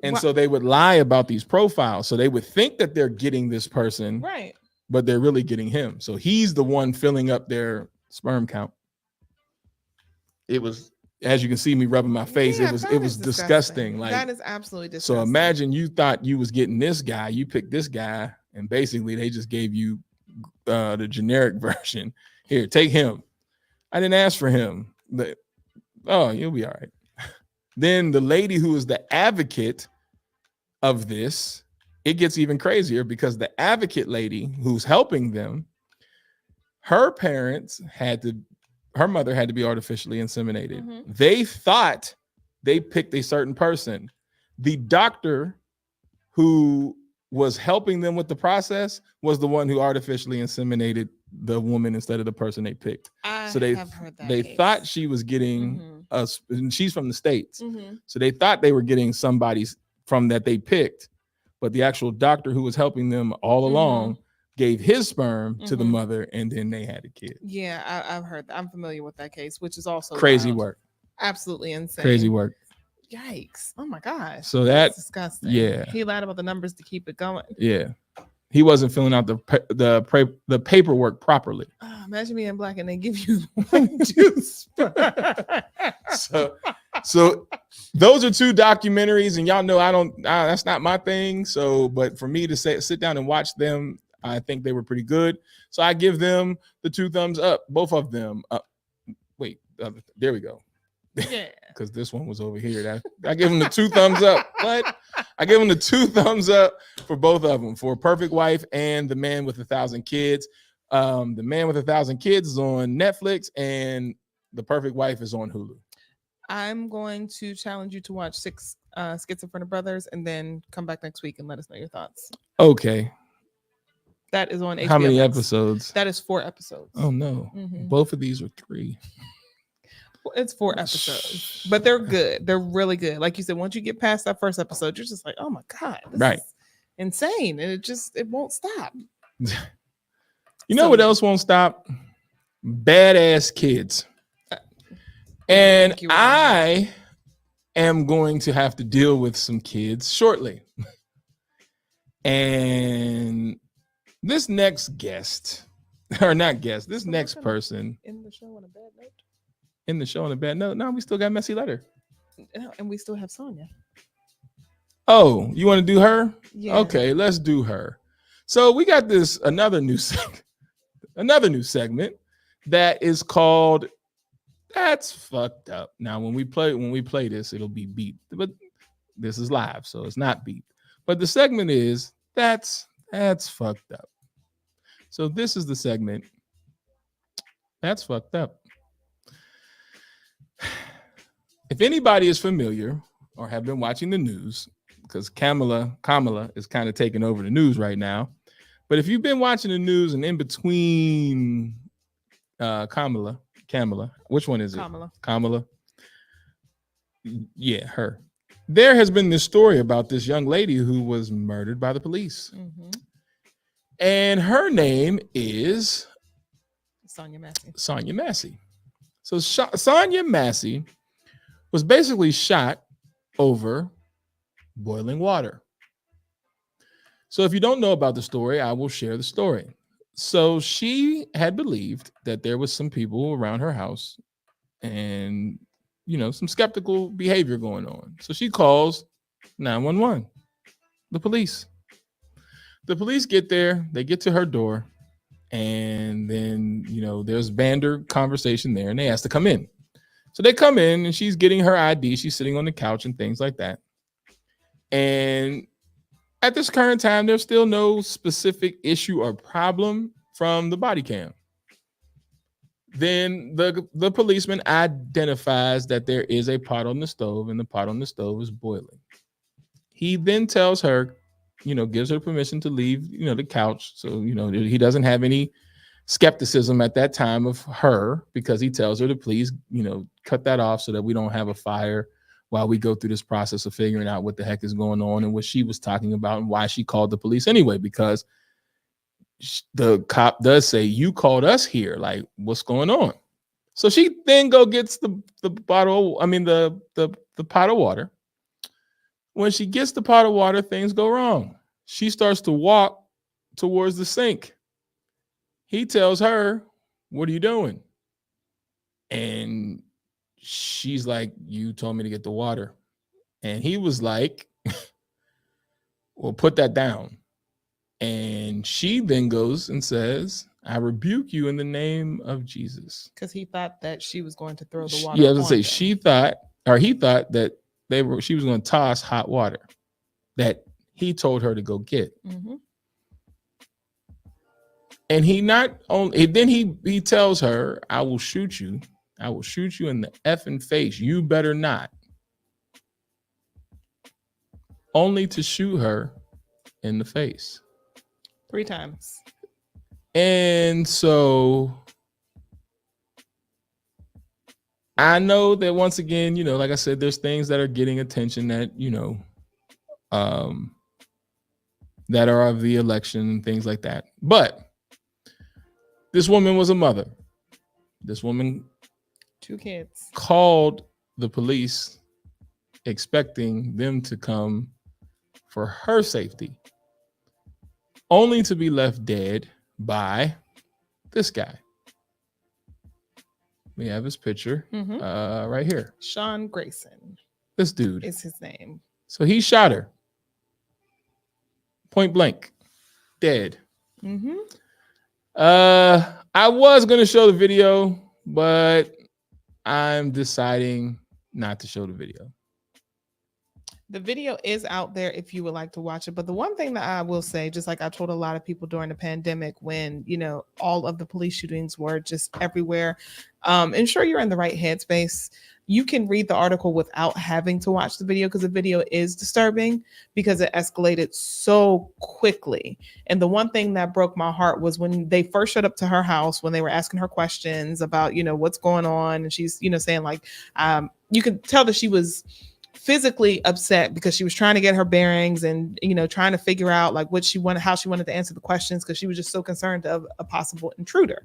And so they would lie about these profiles. So they would think that they're getting this person, right? But they're really getting him. So he's the one filling up their sperm count. It was, as you can see me rubbing my face, Yeah, it was disgusting. Like, that is absolutely disgusting. so imagine you thought you was getting this guy, you picked this guy, and basically they just gave you the generic version. Here, take him. I didn't ask for him. But, oh, you'll be all right. Then the lady who is the advocate of this, it gets even crazier, because the advocate lady who's helping them, her mother had to be artificially inseminated. Mm-hmm. They thought they picked a certain person. The doctor who was helping them with the process was the one who artificially inseminated the woman instead of the person they picked. So they thought she was getting us, and she's from the States. Mm-hmm. So they thought they were getting somebody from that they picked, but the actual doctor who was helping them all along gave his sperm to the mother, and then they had a kid. Yeah, I've heard that. I'm familiar with that case, which is also crazy wild. Work. Absolutely insane. Crazy work. Yikes. Oh my gosh. So that's disgusting. Yeah. He lied about the numbers to keep it going. Yeah. He wasn't filling out the paperwork properly. Imagine being black and they give you one juice. So those are 2 documentaries, and y'all know that's not my thing. So, but for me to sit down and watch them, I think they were pretty good. So I give them the 2 thumbs up, both of them. There we go. Yeah. Because this one was over here. I give them the 2 thumbs up. What? I give them the 2 thumbs up for both of them, for Perfect Wife and The Man with 1,000 Kids. The Man with 1,000 Kids is on Netflix, and The Perfect Wife is on Hulu. I'm going to challenge you to watch 6 Schizophrenic Brothers, and then come back next week and let us know your thoughts. Okay. That is on HBO. How many Max. episodes? That is 4 episodes. Oh no. Both of these are 3. It's 4 episodes, but they're good. They're really good. Like you said, once you get past that first episode, you're just like, oh my God, this is insane. And it won't stop. You know what else won't stop? Badass kids. And I am going to have to deal with some kids shortly. And this next guest, or not guest, this next person. In the show on a bad note. In the show on a bad note. No, we still got Messy Letter. And we still have Sonya. Oh, you want to do her? Yeah. Okay, let's do her. So we got another new segment that is called That's Fucked Up. Now, when we play this, it'll be beat, but this is live, so it's not beat. But the segment is That's Fucked Up. So this is the segment That's Fucked Up. If anybody is familiar or have been watching the news, because Kamala is kind of taking over the news right now. But if you've been watching the news, and in between Kamala, Kamala. Which one is it? Kamala. Kamala. Yeah, her. There has been this story about this young lady who was murdered by the police. Mm-hmm. And her name is Sonya Massey. Sonya Massey. So Sonya Massey was basically shot over boiling water. So if you don't know about the story, I will share the story. So she had believed that there was some people around her house and, you know, some skeptical behavior going on. So she calls 911, the police. The police get there, they get to her door, and then, you know, there's banter conversation there, and they ask to come in. So they come in, and she's getting her ID. She's sitting on the couch and things like that. And at this current time, there's still no specific issue or problem from the body cam. Then the policeman identifies that there is a pot on the stove, and the pot on the stove is boiling. He then tells her, you know, gives her permission to leave, you know, the couch. So, you know, he doesn't have any skepticism at that time of her, because he tells her to please, you know, cut that off so that we don't have a fire while we go through this process of figuring out what the heck is going on and what she was talking about and why she called the police anyway, because the cop does say, you called us here, like, what's going on? So she then gets the bottle, I mean, the pot of water. When she gets the pot of water, things go wrong. She starts to walk towards the sink. He tells her, what are you doing? And she's like, you told me to get the water. And he was like, well, put that down. And she then goes and says, I rebuke you in the name of Jesus. Because he thought that she was going to throw the water. Yeah, I was gonna say he thought that she was going to toss hot water that he told her to go get. Mm-hmm. And he not only then he tells her, I will shoot you. I will shoot you in the effing face. You better not. Only to shoot her in the face. 3 times. And so I know that once again, you know, like I said, there's things that are getting attention that, you know, that are of the election and things like that. But this woman was a mother. This woman 2 kids called the police expecting them to come for her safety, only to be left dead by this guy. We have his picture right here. Sean Grayson. This dude is his name. So he shot her point blank, dead. Mm-hmm. I was going to show the video, but I'm deciding not to show the video. The video is out there if you would like to watch it. But the one thing that I will say, just like I told a lot of people during the pandemic, when, you know, all of the police shootings were just everywhere, ensure you're in the right headspace. You can read the article without having to watch the video, because the video is disturbing because it escalated so quickly. And the one thing that broke my heart was when they first showed up to her house, when they were asking her questions about, you know, what's going on. And she's, you know, saying like, you could tell that she was physically upset because she was trying to get her bearings and, you know, trying to figure out like what she wanted, how she wanted to answer the questions, because she was just so concerned of a possible intruder.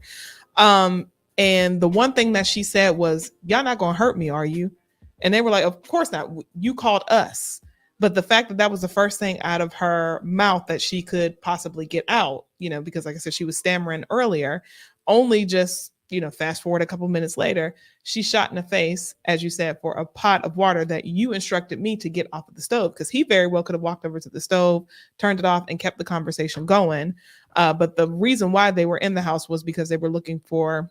And the one thing that she said was, y'all not going to hurt me, are you? And they were like, of course not. You called us. But the fact that that was the first thing out of her mouth that she could possibly get out, you know, because like I said, she was stammering earlier, only just, you know, fast forward a couple minutes later, she's shot in the face, as you said, for a pot of water that you instructed me to get off of the stove, because he very well could have walked over to the stove, turned it off, and kept the conversation going. But the reason why they were in the house was because they were looking for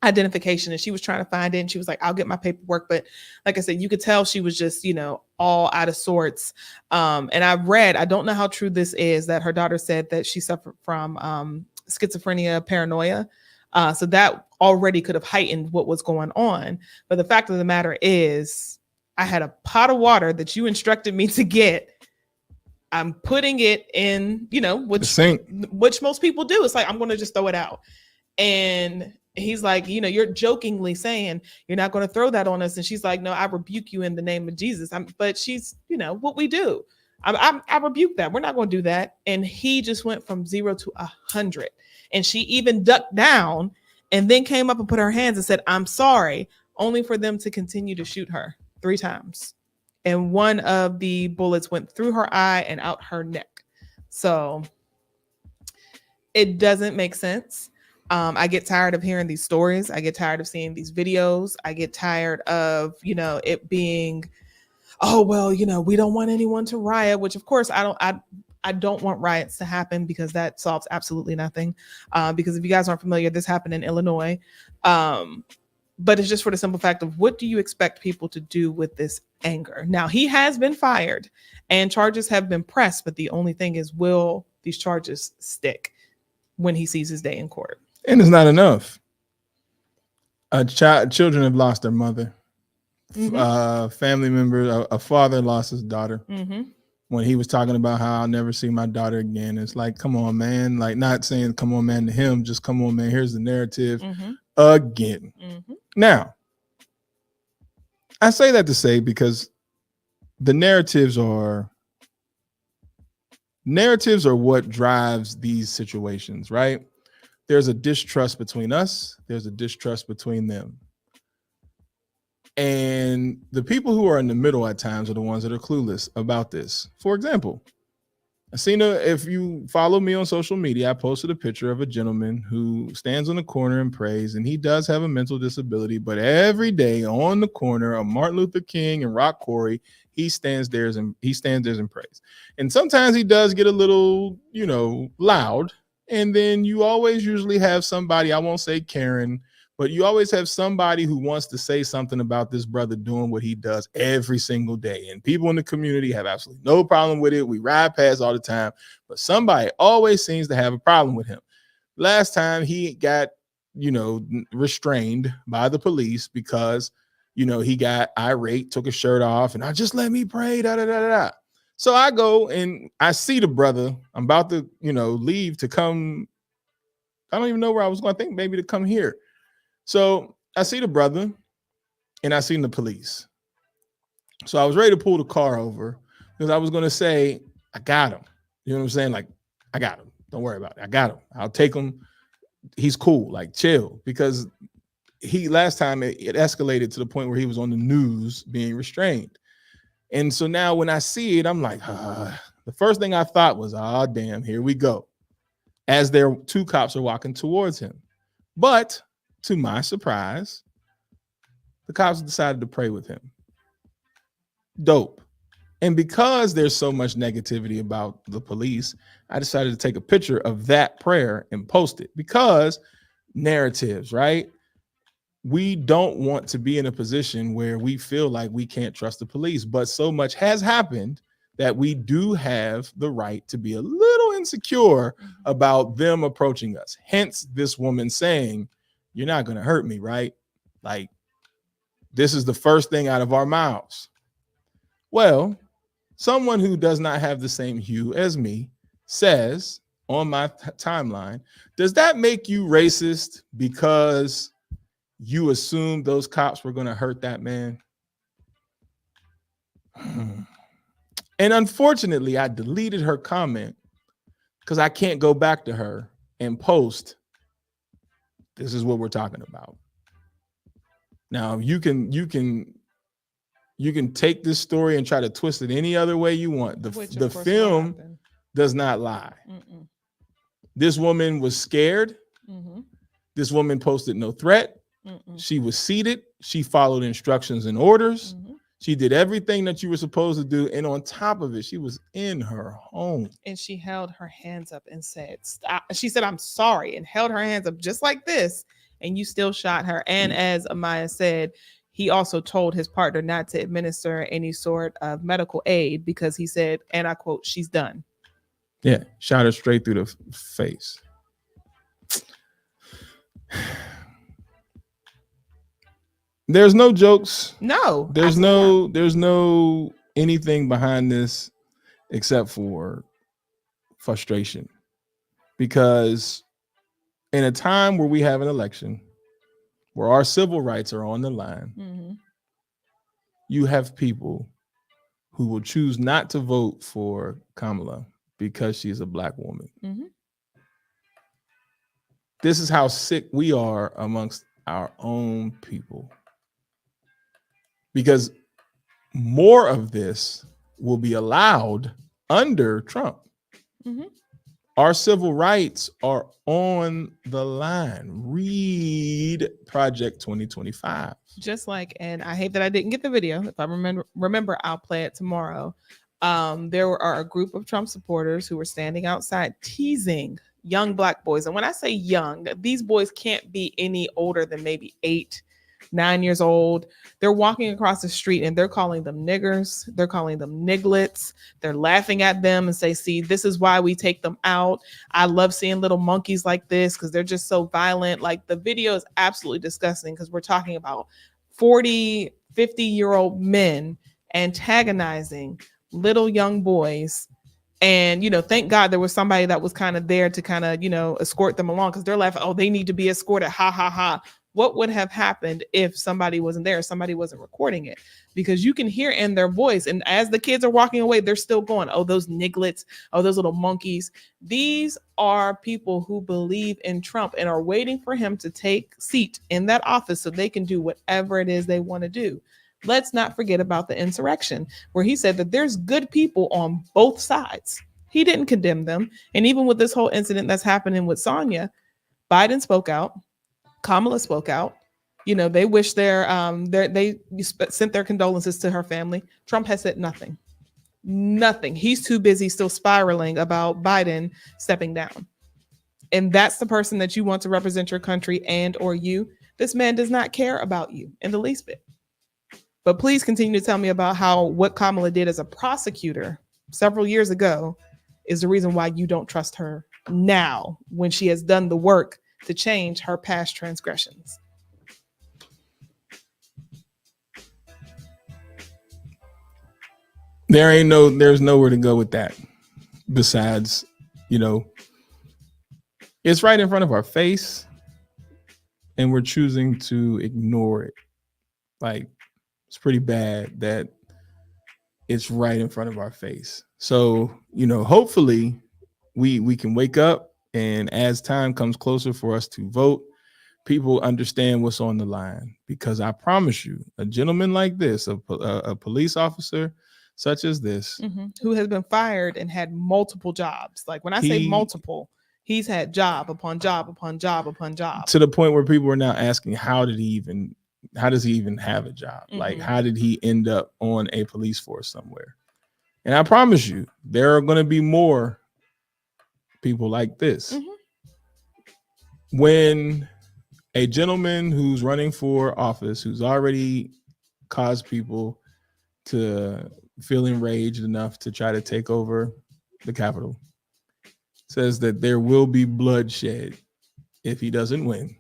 identification, and she was trying to find it, and she was like, I'll get my paperwork. But like I said, you could tell she was just, you know, all out of sorts. And I don't know how true this is, that her daughter said that she suffered from schizophrenia, paranoia. So that already could have heightened what was going on. But the fact of the matter is, I had a pot of water that you instructed me to get. I'm putting it in, you know, which most people do. It's like, I'm going to just throw it out. And he's like, you're jokingly saying you're not going to throw that on us. And she's like, no, I rebuke you in the name of Jesus. But she's, what we do. I rebuke that. We're not going to do that. And he just went from 0 to 100. And she even ducked down and then came up and put her hands and said, I'm sorry, only for them to continue to shoot her 3 times. And one of the bullets went through her eye and out her neck. So it doesn't make sense. I get tired of hearing these stories. I get tired of seeing these videos. I get tired of, it being, oh, well, we don't want anyone to riot, which of course I don't want riots to happen, because that solves absolutely nothing. Because if you guys aren't familiar, this happened in Illinois. But it's just for the simple fact of, what do you expect people to do with this anger? Now, he has been fired and charges have been pressed. But the only thing is, will these charges stick when he sees his day in court? And it's not enough. Children have lost their mother. Family member, a father lost his daughter. When he was talking about how I'll never see my daughter again, it's like, come on, man. Like, not saying come on, man, to him, just come on, man. Here's the narrative again. Now, I say that to say, because the narratives are what drives these situations, right? There's a distrust between us. There's a distrust between them. And the people who are in the middle at times are the ones that are clueless about this. For example, if you follow me on social media, I posted a picture of a gentleman who stands on the corner and prays, and he does have a mental disability, but every day on the corner of Martin Luther King and Rock Quarry, he stands there and prays. And sometimes he does get a little, loud. And then you always usually have somebody, I won't say Karen, but you always have somebody who wants to say something about this brother doing what he does every single day. And people in the community have absolutely no problem with it. We ride past all the time, but somebody always seems to have a problem with him. Last time he got, restrained by the police because, he got irate, took his shirt off, and just let me pray, da da da da. So I go and I see the brother. I'm about to, leave to come. I don't even know where I was going. I think maybe to come here. So I see the brother and I seen the police. So I was ready to pull the car over because I was going to say, I got him. You know what I'm saying? Like, I got him. Don't worry about it. I got him. I'll take him. He's cool. Like, chill. Because last time it escalated to the point where he was on the news being restrained. And so now when I see it, I'm like, the first thing I thought was, damn, here we go. As their 2 cops are walking towards him. But to my surprise, the cops decided to pray with him. Dope. And because there's so much negativity about the police, I decided to take a picture of that prayer and post it, because narratives, right? We don't want to be in a position where we feel like we can't trust the police, but so much has happened that we do have the right to be a little insecure about them approaching us. Hence this woman saying, you're not going to hurt me, right? Like, this is the first thing out of our mouths. Well, someone who does not have the same hue as me says on my timeline, does that make you racist because you assumed those cops were going to hurt that man? And unfortunately, I deleted her comment because I can't go back to her and post, this is what we're talking about. Now, you can take this story and try to twist it any other way you want. The film does not lie. This woman was scared. This woman posted no threat. She was seated. She followed instructions and orders. She did everything that you were supposed to do. And on top of it, she was in her home. And she held her hands up and said, stop. She said, I'm sorry, and held her hands up just like this. And you still shot her. And as Amaya said, he also told his partner not to administer any sort of medical aid because he said, and I quote, she's done. Yeah, shot her straight through the face. There's no jokes. No. There's no anything behind this except for frustration. Because in a time where we have an election, where our civil rights are on the line, Mm-hmm. you have people who will choose not to vote for Kamala because she's a black woman. Mm-hmm. This is how sick we are amongst our own people. Because more of this will be allowed under Trump. Mm-hmm. Our civil rights are on the line. Read Project 2025. Just like, and I hate that I didn't get the video. If I remember, I'll play it tomorrow. There are a group of Trump supporters who were standing outside teasing young black boys. And when I say young, these boys can't be any older than maybe 8, 9 years old. They're walking across the street and they're calling them niggers. They're calling them nigglets. They're laughing at them and say, see, this is why we take them out. I love seeing little monkeys like this because they're just so violent. Like, the video is absolutely disgusting because we're talking about 40, 50-year-old men antagonizing little young boys. And, thank God there was somebody that was kind of there to kind of, escort them along, because they're laughing, oh, they need to be escorted. Ha, ha, ha. What would have happened if somebody wasn't there, somebody wasn't recording it? Because you can hear in their voice. And as the kids are walking away, they're still going, oh, those nigglets, oh, those little monkeys. These are people who believe in Trump and are waiting for him to take seat in that office so they can do whatever it is they want to do. Let's not forget about the insurrection, where he said that there's good people on both sides. He didn't condemn them. And even with this whole incident that's happening with Sonya, Biden spoke out. Kamala spoke out. They wish they sent their condolences to her family. Trump has said nothing. Nothing. He's too busy still spiraling about Biden stepping down. And that's the person that you want to represent your country and or you. This man does not care about you in the least bit. But please continue to tell me about what Kamala did as a prosecutor several years ago is the reason why you don't trust her now, when she has done the work to change her past transgressions. There's nowhere to go with that. Besides, it's right in front of our face and we're choosing to ignore it. Like, it's pretty bad that it's right in front of our face. So, hopefully we can wake up, and as time comes closer for us to vote, people understand what's on the line. Because I promise you, a gentleman like this, a police officer such as this, who has been fired and had multiple jobs. Like, when I say multiple, he's had job upon job upon job upon job, to the point where people are now asking, how does he even have a job? Like, how did he end up on a police force somewhere? And I promise you, there are going to be more people like this. When a gentleman who's running for office, who's already caused people to feel enraged enough to try to take over the Capitol, says that there will be bloodshed if he doesn't win.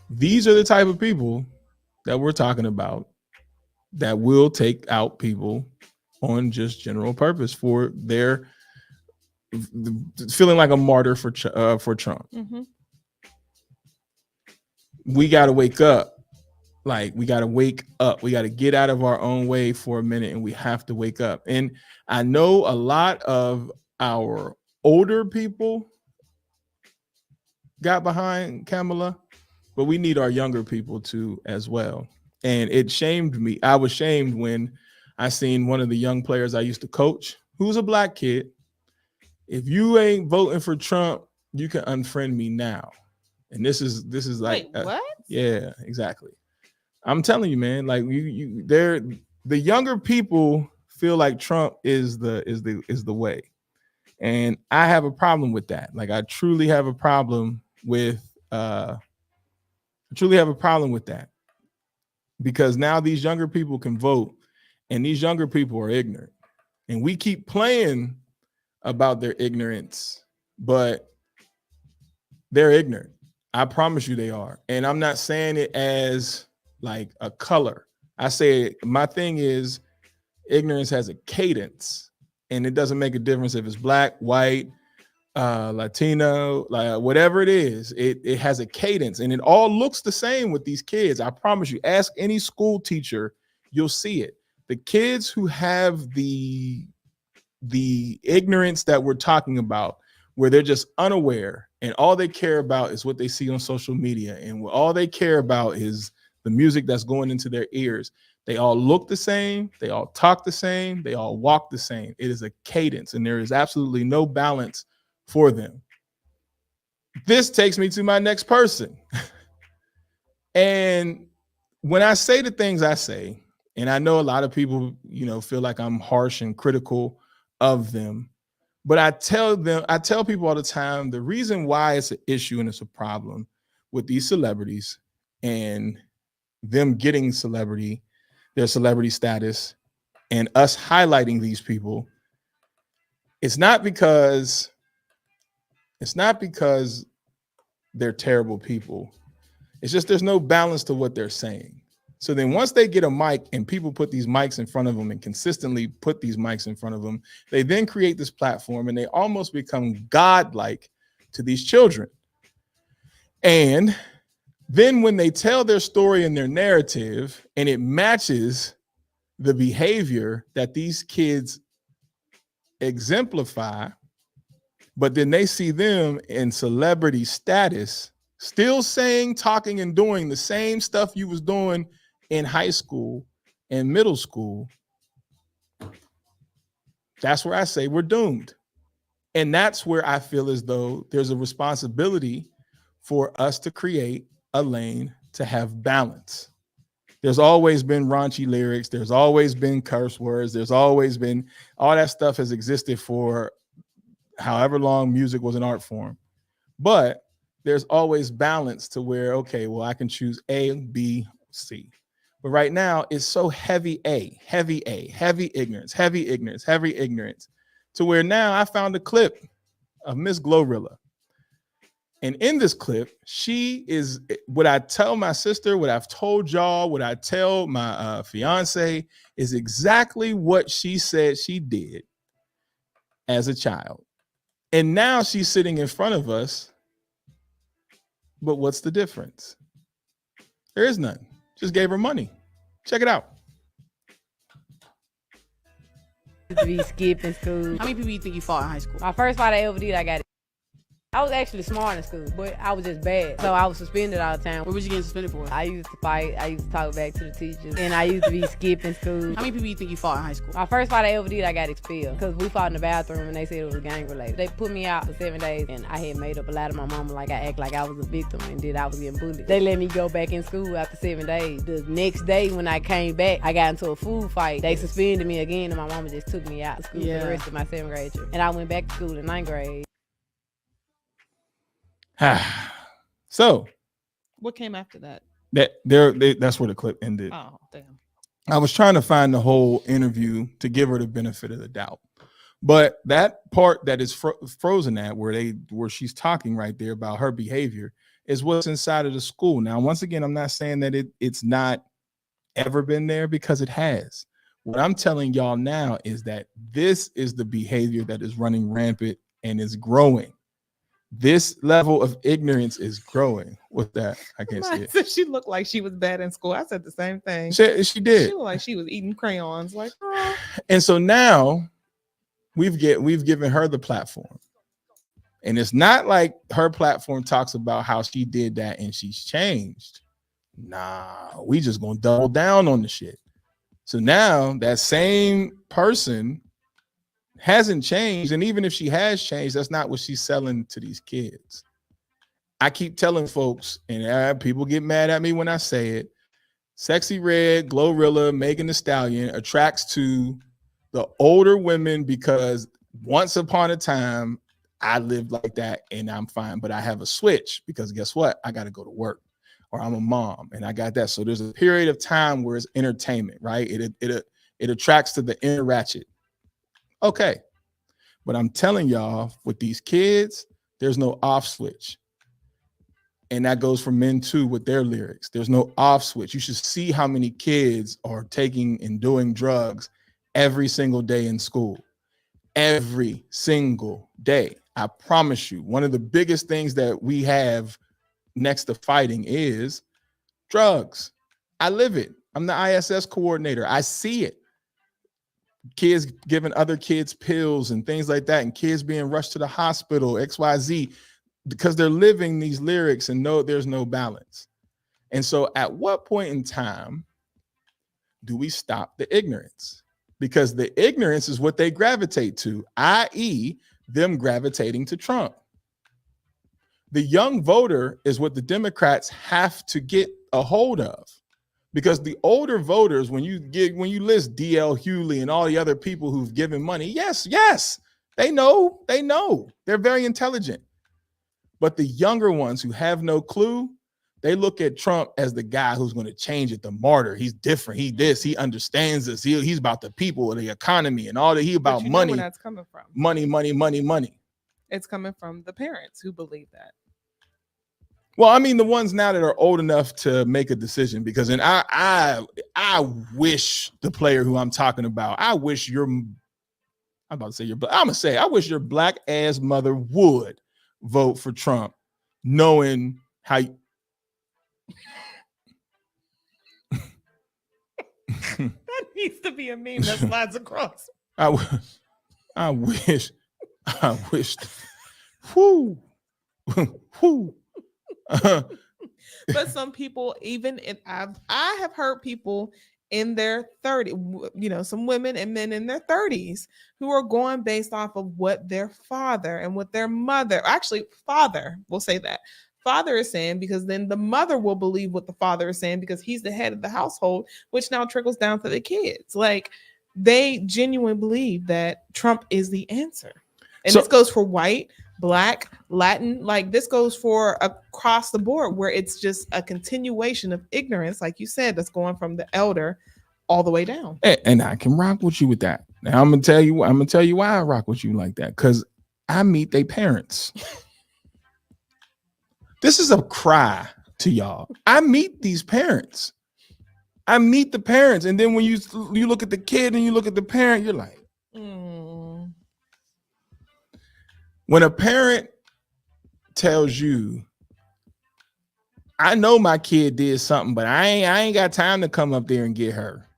These are the type of people that we're talking about that will take out people on just general purpose for their feeling like a martyr for Trump. We got to wake up. Like, we got to wake up. We got to get out of our own way for a minute, and we have to wake up. And I know a lot of our older people got behind Kamala, but we need our younger people too as well. And it shamed me. I was shamed when I seen one of the young players I used to coach, who's a black kid. If you ain't voting for Trump, you can unfriend me now. And this is like, wait, what? Yeah, exactly. I'm telling you, man. Like, the younger people feel like Trump is the way, and I have a problem with that. Like, I truly have a problem with that, because now these younger people can vote, and these younger people are ignorant, and we keep playing about their ignorance, but they're ignorant. I promise you they are. And I'm not saying it as like a color. I say my thing is ignorance has a cadence, and it doesn't make a difference if it's black, white, Latino, like whatever it is, it has a cadence, and it all looks the same with these kids. I promise you. Ask any school teacher, you'll see it. The kids who have the ignorance that we're talking about, where they're just unaware and all they care about is what they see on social media, and all they care about is the music that's going into their ears. They all look the same, they all talk the same, they all walk the same. It is a cadence, and there is absolutely no balance for them. This takes me to my next person. And when I say the things I say, and I know a lot of people, feel like I'm harsh and critical of them, but I tell people all the time, the reason why it's an issue and it's a problem with these celebrities and them getting their celebrity status, and us highlighting these people, it's not because they're terrible people. It's just there's no balance to what they're saying. So then once they get a mic and people put these mics in front of them and consistently put these mics in front of them, they then create this platform and they almost become godlike to these children. And then when they tell their story and their narrative and it matches the behavior that these kids exemplify, but then they see them in celebrity status, still saying, talking, and doing the same stuff you was doing in high school and middle school, that's where I say we're doomed. And that's where I feel as though there's a responsibility for us to create a lane to have balance. There's always been raunchy lyrics. There's always been curse words. There's always been, all that stuff has existed for however long music was an art form. But there's always balance to where, okay, well, I can choose A, B, C. But right now it's so heavy heavy ignorance, to where now I found a clip of Miss Glorilla. And in this clip, she is what I tell my sister, what I've told y'all, what I tell my fiance is exactly what she said she did as a child. And now she's sitting in front of us. But what's the difference? There is none. Just gave her money. Check it out. To be skipping school. How many people you think you fought in high school? My first fight I ever did, I got it. I was actually smart in school, but I was just bad. So I was suspended all the time. What was you getting suspended for? I used to fight. I used to talk back to the teachers. And I used to be skipping school. How many people you think you fought in high school? My first fight I ever did, I got expelled. Because we fought in the bathroom and they said it was gang related. They put me out for 7 days and I had made up a lie to my mama like I act like I was a victim and then I was getting bullied. They let me go back in school after 7 days. The next day when I came back, I got into a food fight. They suspended me again and my mama just took me out of school for the rest of my 7th grade trip. And I went back to school in 9th grade. So what came after that? That's where the clip ended. Oh, damn. I was trying to find the whole interview to give her the benefit of the doubt, but that part that is frozen at where she's talking right there about her behavior is what's inside of the school. Now, once again, I'm not saying that it's not ever been there, because it has. What I'm telling y'all now is that this is the behavior that is running rampant and is growing. This level of ignorance is growing. With that, I can't see it. She looked like she was bad in school. I said the same thing. She did. She looked like she was eating crayons. Like, oh. And so now we've given her the platform, and it's not like her platform talks about how she did that and she's changed. Nah, we just gonna double down on the shit. So now that same person hasn't changed, and even if she has changed, that's not what she's selling to these kids. I keep telling folks, and people get mad at me when I say it, Sexy Red, Glorilla, Megan Thee Stallion attracts to the older women because once upon a time I lived like that and I'm fine, but I have a switch because guess what? I got to go to work, or I'm a mom and I got that. So there's a period of time where it's entertainment, right? It attracts to the inner ratchet. Okay, but I'm telling y'all, with these kids, there's no off switch. And that goes for men too with their lyrics. There's no off switch. You should see how many kids are taking and doing drugs every single day in school. Every single day. I promise you, one of the biggest things that we have next to fighting is drugs. I live it. I'm the ISS coordinator. I see it. Kids giving other kids pills and things like that, and kids being rushed to the hospital, XYZ, because they're living these lyrics and there's no balance. And so at what point in time do we stop the ignorance? Because the ignorance is what they gravitate to, i.e., them gravitating to Trump. The young voter is what the Democrats have to get a hold of, because the older voters, when you list D.L. Hughley and all the other people who've given money, yes, they know, they're very intelligent. But the younger ones who have no clue, they look at Trump as the guy who's going to change it, the martyr. He's different. He understands this. He's about the people, the economy, and all that. He about money. Where that's coming from. Money. It's coming from the parents who believe that. Well, I mean, the ones now that are old enough to make a decision, because I wish the player who I'm talking about, I wish I wish your black ass mother would vote for Trump, knowing how that needs to be a meme that slides across. I wish. Whoo. But some people, I have heard people in their 30s, some women and men in their 30s who are going based off of what their father and what their mother, actually father, we'll say that father is saying, because then the mother will believe what the father is saying because he's the head of the household, which now trickles down to the kids. Like, they genuinely believe that Trump is the answer. And this goes for white, Black, Latin, like this goes for across the board, where it's just a continuation of ignorance, like you said, that's going from the elder all the way down. And I can rock with you with that. Now I'm gonna tell you why I rock with you like that, because I meet their parents. This is a cry to y'all. I meet these parents. I meet the parents, and then when you look at the kid and you look at the parent, you're like, When a parent tells you, I know my kid did something, but I ain't got time to come up there and get her.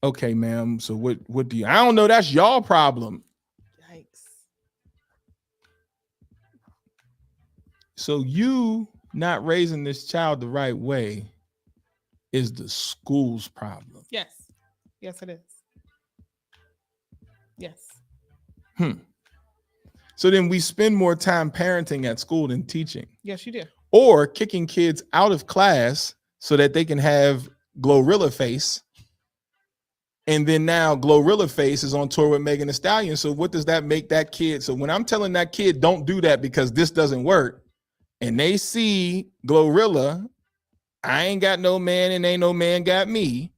Okay, ma'am. So what do you? I don't know. That's y'all problem. Yikes. So you not raising this child the right way is the school's problem. Yes. Yes, it is. Yes. So then we spend more time parenting at school than teaching. Yes, you do. Or kicking kids out of class so that they can have Glorilla Face. And then now Glorilla Face is on tour with Megan Thee Stallion. So what does that make that kid? So when I'm telling that kid, don't do that because this doesn't work, and they see Glorilla, I ain't got no man and ain't no man got me,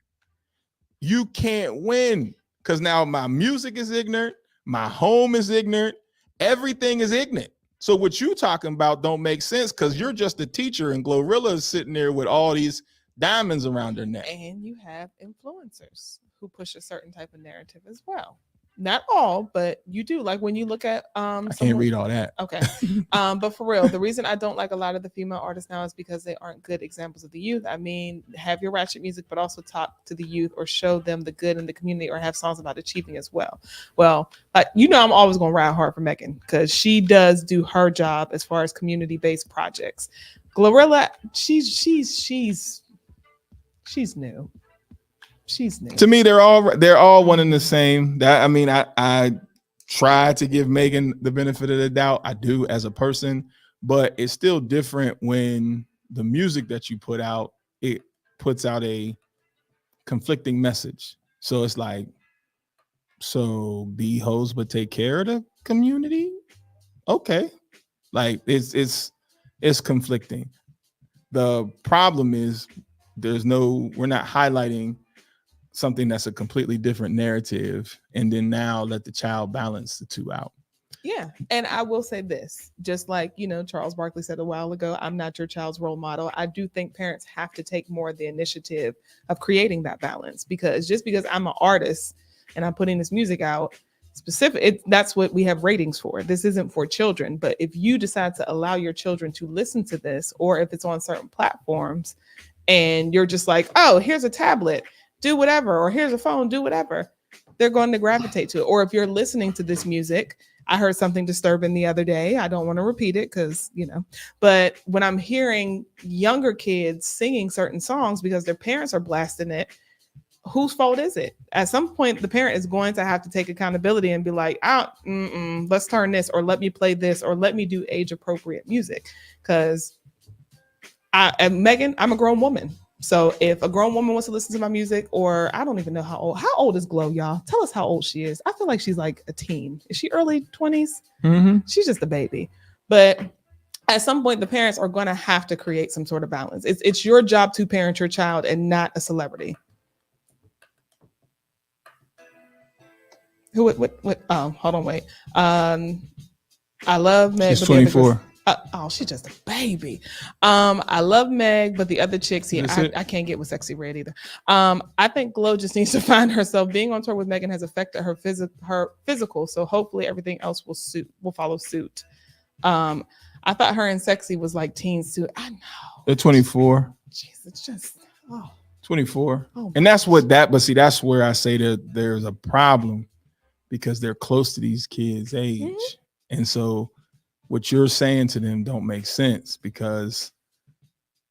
you can't win, because now my music is ignorant, my home is ignorant, everything is ignorant. So what you talking about don't make sense because you're just a teacher and Glorilla is sitting there with all these diamonds around her neck. And you have influencers who push a certain type of narrative as well. Not all, but you do. Like when you look at I can't read all that. Okay. But for real, the reason I don't like a lot of the female artists now is because they aren't good examples of the youth. I mean, have your ratchet music, but also talk to the youth or show them the good in the community, or have songs about achieving as well. Well, I'm always going to ride hard for Megan because she does do her job as far as community-based projects. Glorilla, she's new. She's new. To me, they're all one and the same. I try to give Megan the benefit of the doubt. I do as a person, but it's still different when the music that you put out, it puts out a conflicting message. So it's like, so be hoes but take care of the community. Okay, like it's conflicting. The problem is we're not highlighting something that's a completely different narrative, and then now let the child balance the two out. Yeah. And I will say this, just like, Charles Barkley said a while ago, I'm not your child's role model. I do think parents have to take more of the initiative of creating that balance, because just because I'm an artist and I'm putting this music out, specific. That's what we have ratings for. This isn't for children, but if you decide to allow your children to listen to this, or if it's on certain platforms and you're just like, oh, here's a tablet, do whatever, or here's a phone, do whatever, they're going to gravitate to it. Or if you're listening to this music, I heard something disturbing the other day. I don't want to repeat it because, but when I'm hearing younger kids singing certain songs because their parents are blasting it, whose fault is it? At some point, the parent is going to have to take accountability and be like, let's turn this, or let me play this, or let me do age appropriate music. Because Megan, I'm a grown woman. So if a grown woman wants to listen to my music, or I don't even know how old is Glow, y'all? Tell us how old she is. I feel like she's like a teen. Is she early 20s? Mm-hmm. She's just a baby. But at some point, the parents are going to have to create some sort of balance. It's your job to parent your child and not a celebrity. What? Oh, hold on, wait. I love Meg. She's 24. She's just a baby. I love Meg, but the other chicks, I can't get with Sexy Red either. I think Glow just needs to find herself. Being on tour with Megan has affected her physical, so hopefully everything else will follow suit. I thought her and Sexy was like teens too. I know. They're 24. Jeez, it's just 24. Oh, and that's that's where I say that there's a problem, because they're close to these kids' age. Mm-hmm. And so what you're saying to them don't make sense, because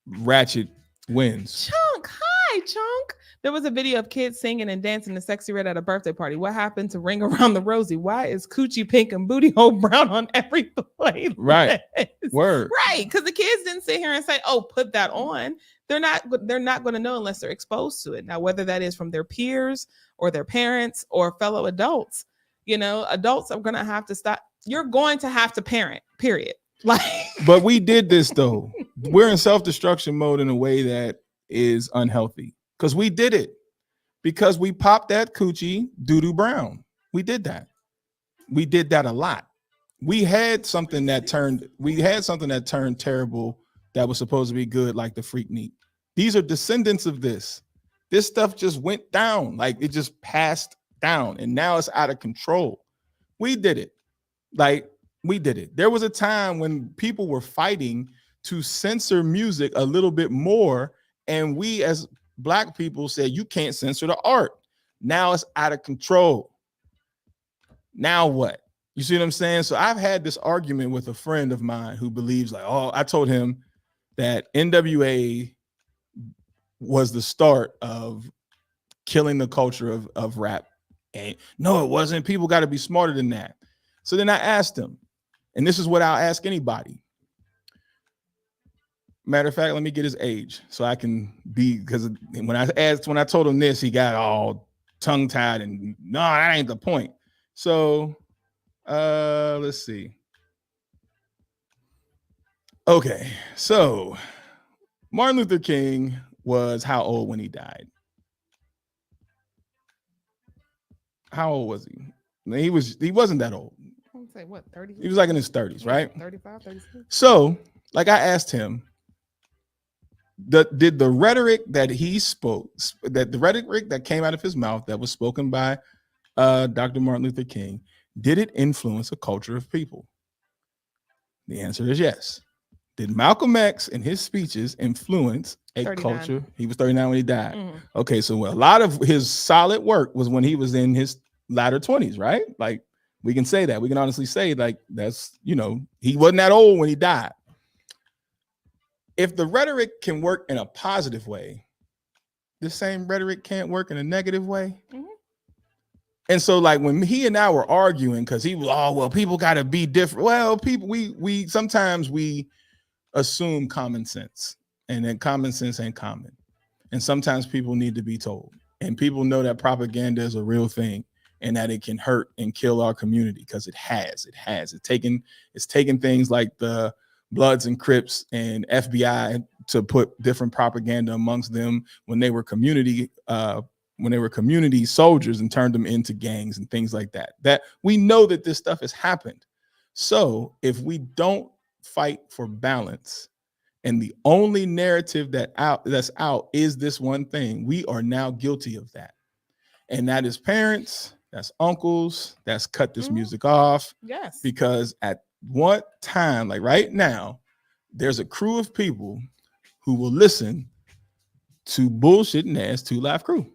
Ratchet wins. Chunk, hi, Chunk. There was a video of kids singing and dancing to Sexy Red at a birthday party. What happened to Ring Around the Rosie? Why is Coochie pink and booty hole brown on every playlist? Right. Word. Right. Because the kids didn't sit here and say, oh, put that on. They're not going to know unless they're exposed to it. Now, whether that is from their peers or their parents or fellow adults, adults are going to have to stop. You're going to have to parent, period. But we did this though. We're in self-destruction mode in a way that is unhealthy, because we did it, because we popped that coochie doo-doo brown. We did that a lot. We had something that turned terrible that was supposed to be good, like the Freak Neat. These are descendants of this. This stuff just went down, like it just passed down, and now it's out of control. We did it. There was a time when people were fighting to censor music a little bit more, and we as Black people said, you can't censor the art. Now it's out of control. Now what? You see what I'm saying? So I've had this argument with a friend of mine who believes I told him that NWA was the start of killing the culture of rap. And no, it wasn't. People got to be smarter than that. So then I asked him, and this is what I'll ask anybody. Matter of fact, let me get his age so I can because when I told him this, he got all tongue-tied and no, that ain't the point. So let's see. Okay, so Martin Luther King was how old when he died? How old was he? He wasn't that old. I would say what, 30? He was like in his 30s, right? 35, 36. So, I asked him, did the rhetoric that he spoke, that the rhetoric that came out of his mouth that was spoken by Dr. Martin Luther King, did it influence a culture of people? The answer is yes. Did Malcolm X in his speeches influence a 39. culture? He was 39 when he died. Mm-hmm. Okay, so a lot of his solid work was when he was in his latter 20s, right? Like, we can say that. We can honestly say, like, that's, he wasn't that old when he died. If the rhetoric can work in a positive way, the same rhetoric can't work in a negative way. Mm-hmm. And so, like, when he and I were arguing, because he was, people got to be different. Well, people, we sometimes we assume common sense, and then common sense ain't common. And sometimes people need to be told, and people know that propaganda is a real thing, and that it can hurt and kill our community, because it's taken things like the Bloods and Crips and FBI to put different propaganda amongst them when they were community soldiers, and turned them into gangs and things like that. That we know that this stuff has happened. So if we don't fight for balance, and the only narrative that's out is this one thing, we are now guilty of that. And that is parents that's uncles, that's cut this music off. Yes. Because at one time, like right now, there's a crew of people who will listen to bullshitting ass 2 Live Crew.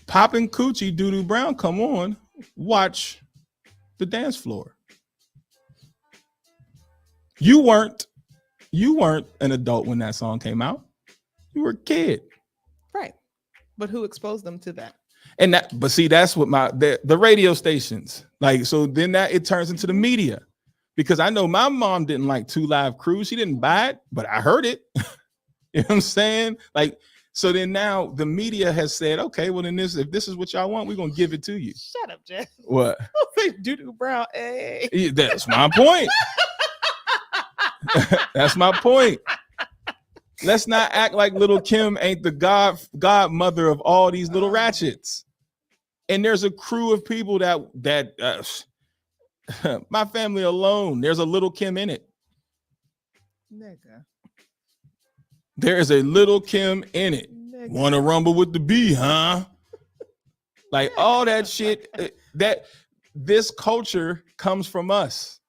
Poppin' Coochie Doo-Doo Brown, come on, watch the dance floor. You weren't an adult when that song came out. You were a kid. Right. But who exposed them to that? And that, but see, that's what the radio stations, like, so then that it turns into the media. Because I know my mom didn't like 2 Live Crew. She didn't buy it, but I heard it. You know what I'm saying? Like, so then now the media has said, okay, well then if this is what y'all want, we're gonna give it to you. Shut up, Jeff. What? Doo-Doo Brown, hey. Yeah, that's my point. That's my point. Let's not act like Little Kim ain't the godmother of all these little ratchets. And there's a crew of people that my family alone, there's a Little Kim in it. Nigga. There is a Little Kim in it. Nigga. Want to rumble with the bee, huh? Like all that shit, that this culture comes from us.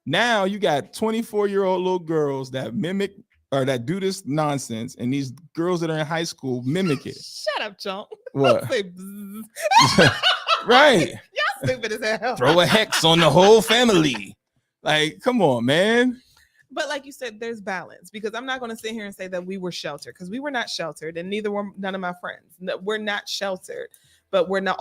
Now you got 24-year-old little girls that mimic or that do this nonsense, and these girls that are in high school mimic it. Shut up, Chunk. What? Say Right. Y'all stupid as hell. Throw a hex on the whole family. Like, come on, man. But like you said, there's balance, because I'm not going to sit here and say that we were sheltered, because we were not sheltered, and neither were none of my friends. We're not sheltered, but we're not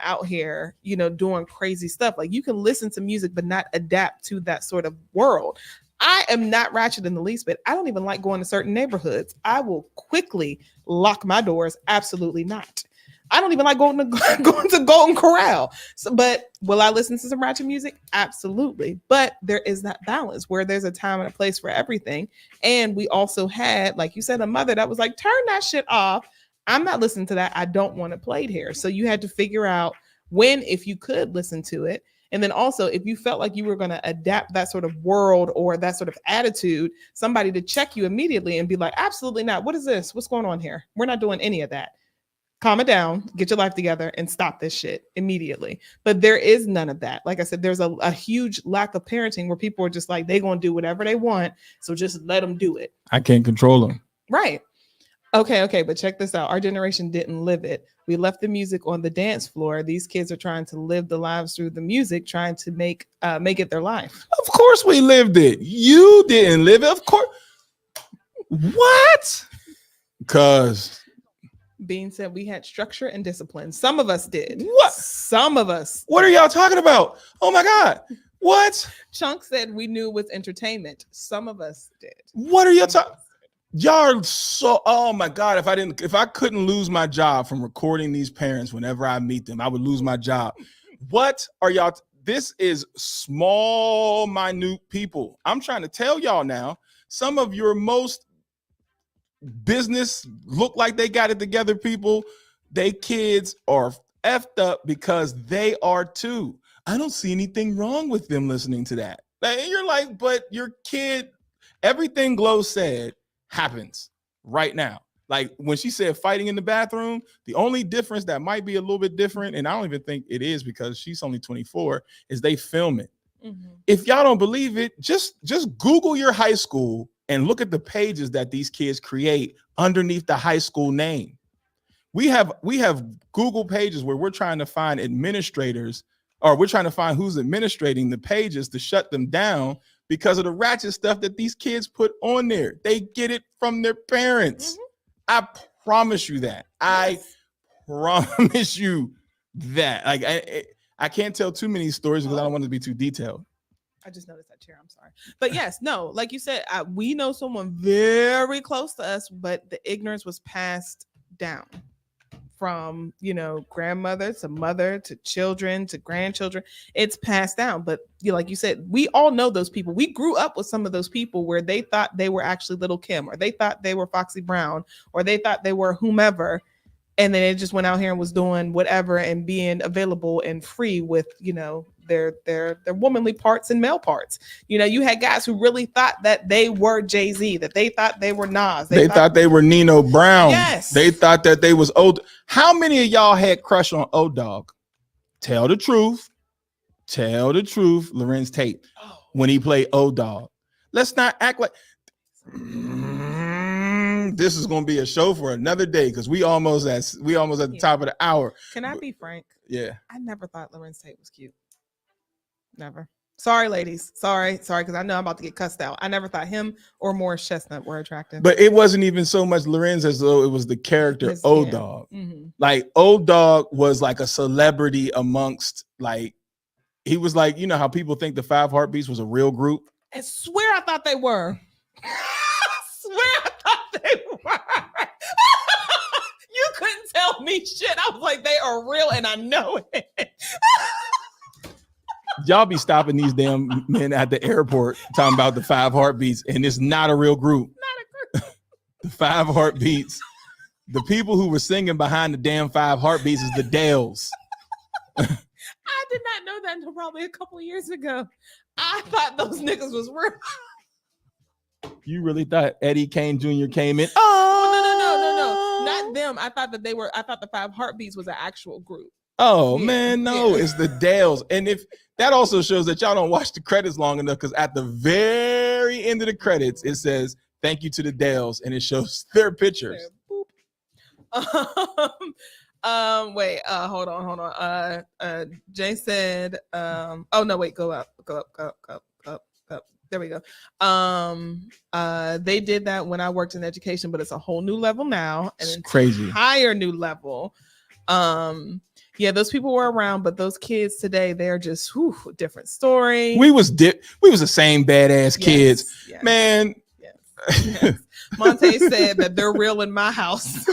out here, doing crazy stuff. Like, you can listen to music, but not adapt to that sort of world. I am not ratchet in the least bit. I don't even like going to certain neighborhoods. I will quickly lock my doors. Absolutely not. I don't even like going to Golden Corral. So, but will I listen to some ratchet music? Absolutely. But there is that balance where there's a time and a place for everything. And we also had, like you said, a mother that was like, turn that shit off. I'm not listening to that. I don't want it played here. So you had to figure out when, if you could listen to it. And then also, if you felt like you were going to adapt that sort of world or that sort of attitude, somebody to check you immediately and be like, absolutely not. What is this? What's going on here? We're not doing any of that. Calm it down, get your life together, and stop this shit immediately. But there is none of that. Like I said, there's a huge lack of parenting where people are just like, they're going to do whatever they want. So just let them do it. I can't control them. Right. Okay. But check this out. Our generation didn't live it. We left the music on the dance floor. These kids are trying to live the lives through the music, trying to make it their life. Of course we lived it. You didn't live it. Of course. What? Because Being said, we had structure and discipline. Some of us did. What? Some of us. What are y'all talking about? Oh my God. What? Chunk said we knew it was entertainment. Some of us did. What are y'all talking? Y'all are so, oh my God. If I couldn't lose my job from recording these parents whenever I meet them, I would lose my job. What are y'all? This is small, minute people. I'm trying to tell y'all now, some of your most business look like they got it together people, they kids are effed up because they are too. I don't see anything wrong with them listening to that. And you're like, but your kid, everything Glow said happens right now. Like when she said fighting in the bathroom, the only difference that might be a little bit different, and I don't even think it is because she's only 24, is they film it. Mm-hmm. If y'all don't believe it, just Google your high school and look at the pages that these kids create underneath the high school name. We have Google pages where we're trying to find administrators, or we're trying to find who's administrating the pages to shut them down because of the ratchet stuff that these kids put on there. They get it from their parents. Mm-hmm. I promise you that. Yes. I promise you that. Like I can't tell too many stories because I don't want it to be too detailed. I just noticed that chair. I'm sorry. But yes, no, like you said, we know someone very close to us, but the ignorance was passed down from, grandmother to mother to children to grandchildren. It's passed down. But like you said, we all know those people. We grew up with some of those people where they thought they were actually Little Kim, or they thought they were Foxy Brown, or they thought they were whomever. And then it just went out here and was doing whatever and being available and free with, womanly parts and male parts. You know, you had guys who really thought that they were Jay-Z, that they thought they were Nas. They thought they were Nino Brown. Yes. They thought that they was old. How many of y'all had crush on O-Dog? Tell the truth. Tell the truth, Lorenz Tate, when he played O-Dog. Let's not act like this is going to be a show for another day because we almost at the top of the hour. Can I be frank? Yeah. I never thought Lorenz Tate was cute. Never. Sorry, ladies. Sorry, because I know I'm about to get cussed out. I never thought him or Morris Chestnut were attractive. But it wasn't even so much Lorenz as though it was the character O-Dog. Yeah. Mm-hmm. Like O-Dog was like a celebrity amongst, like, he was like, you know how people think the Five Heartbeats was a real group? I swear I thought they were. You couldn't tell me shit. I was like, they are real and I know it. Y'all be stopping these damn men at the airport talking about the Five Heartbeats, and it's not a real group. Not a group. The Five Heartbeats. The people who were singing behind the damn Five Heartbeats is the Dales. I did not know that until probably a couple of years ago. I thought those niggas was real. You really thought Eddie Kane Jr. came in? Oh, no, not them. I thought the Five Heartbeats was an actual group. Oh Yeah, man, no, yeah. it's the Dales. And if that also shows that y'all don't watch the credits long enough, because at the very end of the credits, it says thank you to the Dales, and it shows their pictures. Wait, hold on. Jay said, oh no, wait, go up. There we go. They did that when I worked in education, but it's a whole new level now. It's crazy. Higher new level. Yeah, those people were around, but those kids today, they're just different story. We was the same badass kids. Yes. Man. Yes. Monte said that they're real in my house.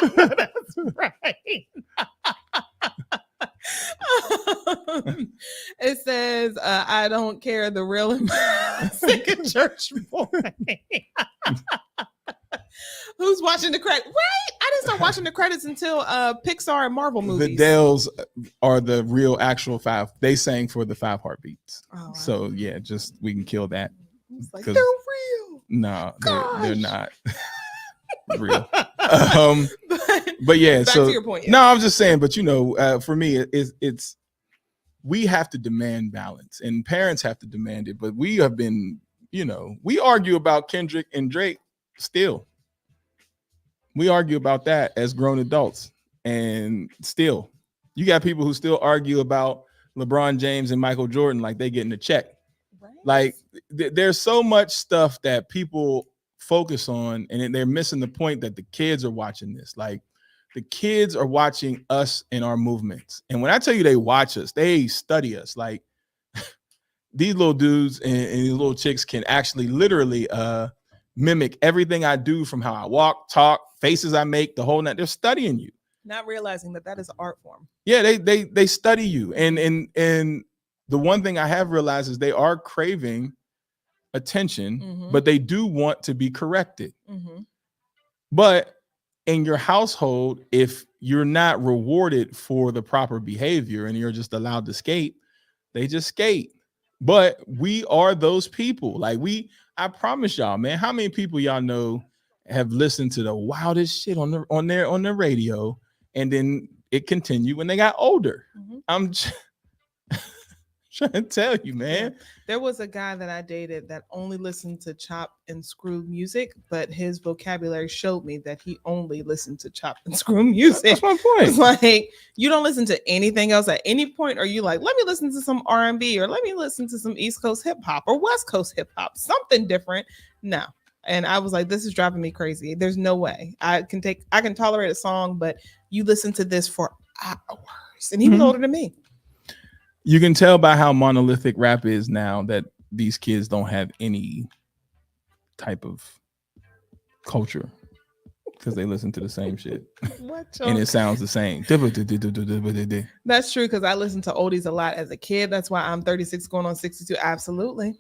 That's right. It says, I don't care, the real in my second church boy. Who's watching the credits? Right? I didn't start watching the credits until Pixar and Marvel movies. The Dales are the real actual five. They sang for the Five Heartbeats. Oh, wow. So yeah, just we can kill that. It's like, they're real. No, they're not real. But yeah, back so to your point. Yeah. No, I'm just saying. But you know, for me, it's we have to demand balance, and parents have to demand it. But we have been, you know, we argue about Kendrick and Drake still. We argue about that as grown adults, and still, you got people who still argue about LeBron James and Michael Jordan like they getting a check. Right. Like there's so much stuff that people focus on, and they're missing the point that the kids are watching this. Like the kids are watching us and our movements, and when I tell you they watch us, they study us. Like these little dudes and these little chicks can actually literally mimic everything I do, from how I walk, talk, faces I make, the whole night. They're studying you, not realizing that is an art form. Yeah, they study you, and the one thing I have realized is they are craving attention, but they do want to be corrected. But in your household, if you're not rewarded for the proper behavior and you're just allowed to skate, they just skate. But we are those people. Like I promise y'all, man, how many people y'all know have listened to the wildest shit on the radio, and then it continued when they got older? I'm trying to tell you, man. Yeah. There was a guy that I dated that only listened to chop and screw music, but his vocabulary showed me that he only listened to chop and screw music. That's my point. It's like, you don't listen to anything else at any point. Are you like, let me listen to some R&B, or let me listen to some East Coast hip hop or West Coast hip hop, something different? No. And I was like, this is driving me crazy. There's no way I can tolerate a song, but you listen to this for hours. And he was older than me. You can tell by how monolithic rap is now that these kids don't have any type of culture because they listen to the same shit. And it sounds the same. That's true, because I listened to oldies a lot as a kid. That's why I'm 36 going on 62. Absolutely.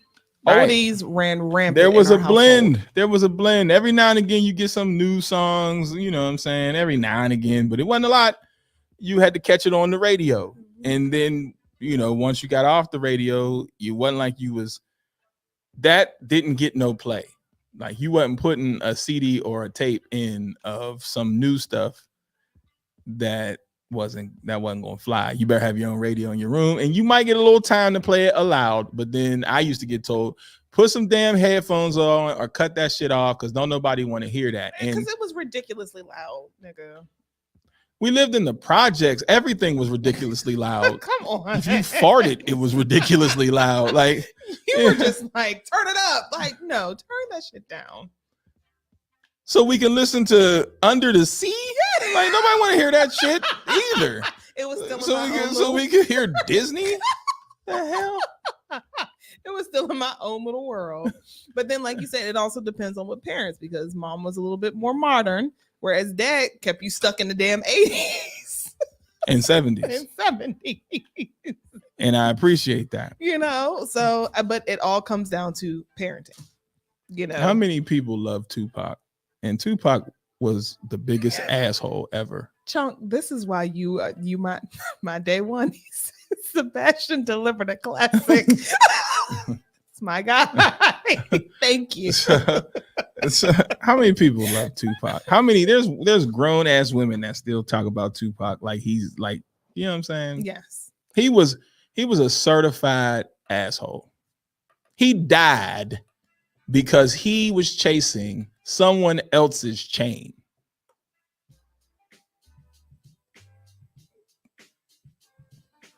Right. Oldies ran rampant. There was a blend. Household. There was a blend. Every now and again, you get some new songs, you know what I'm saying? Every now and again, but it wasn't a lot. You had to catch it on the radio. And then once you got off the radio, you wasn't like you was, that didn't get no play. Like you wasn't putting a CD or a tape in of some new stuff that wasn't going to fly. You better have your own radio in your room, and you might get a little time to play it aloud. But then I used to get told, put some damn headphones on or cut that shit off because don't nobody want to hear that. Because it was ridiculously loud, nigga. We lived in the projects. Everything was ridiculously loud. Come on. If you farted, it was ridiculously loud. Like you were just like, turn it up. Like, no, turn that shit down. So we can listen to Under the Sea. Like nobody want to hear that shit either. It was still so we can hear Disney. The hell? It was still in my own little world. But then, like you said, it also depends on what parents, because mom was a little bit more modern, whereas dad kept you stuck in the damn 80s and 70s. And 70s. And I appreciate that. So, but it all comes down to parenting. How many people love Tupac? And Tupac was the biggest asshole ever. Chunk, this is why you my day one. Sebastian delivered a classic. It's my guy. Thank you. So, how many people love Tupac? How many? There's grown ass women that still talk about Tupac like he's like, you know what I'm saying? Yes. He was a certified asshole. He died because he was chasing someone else's chain.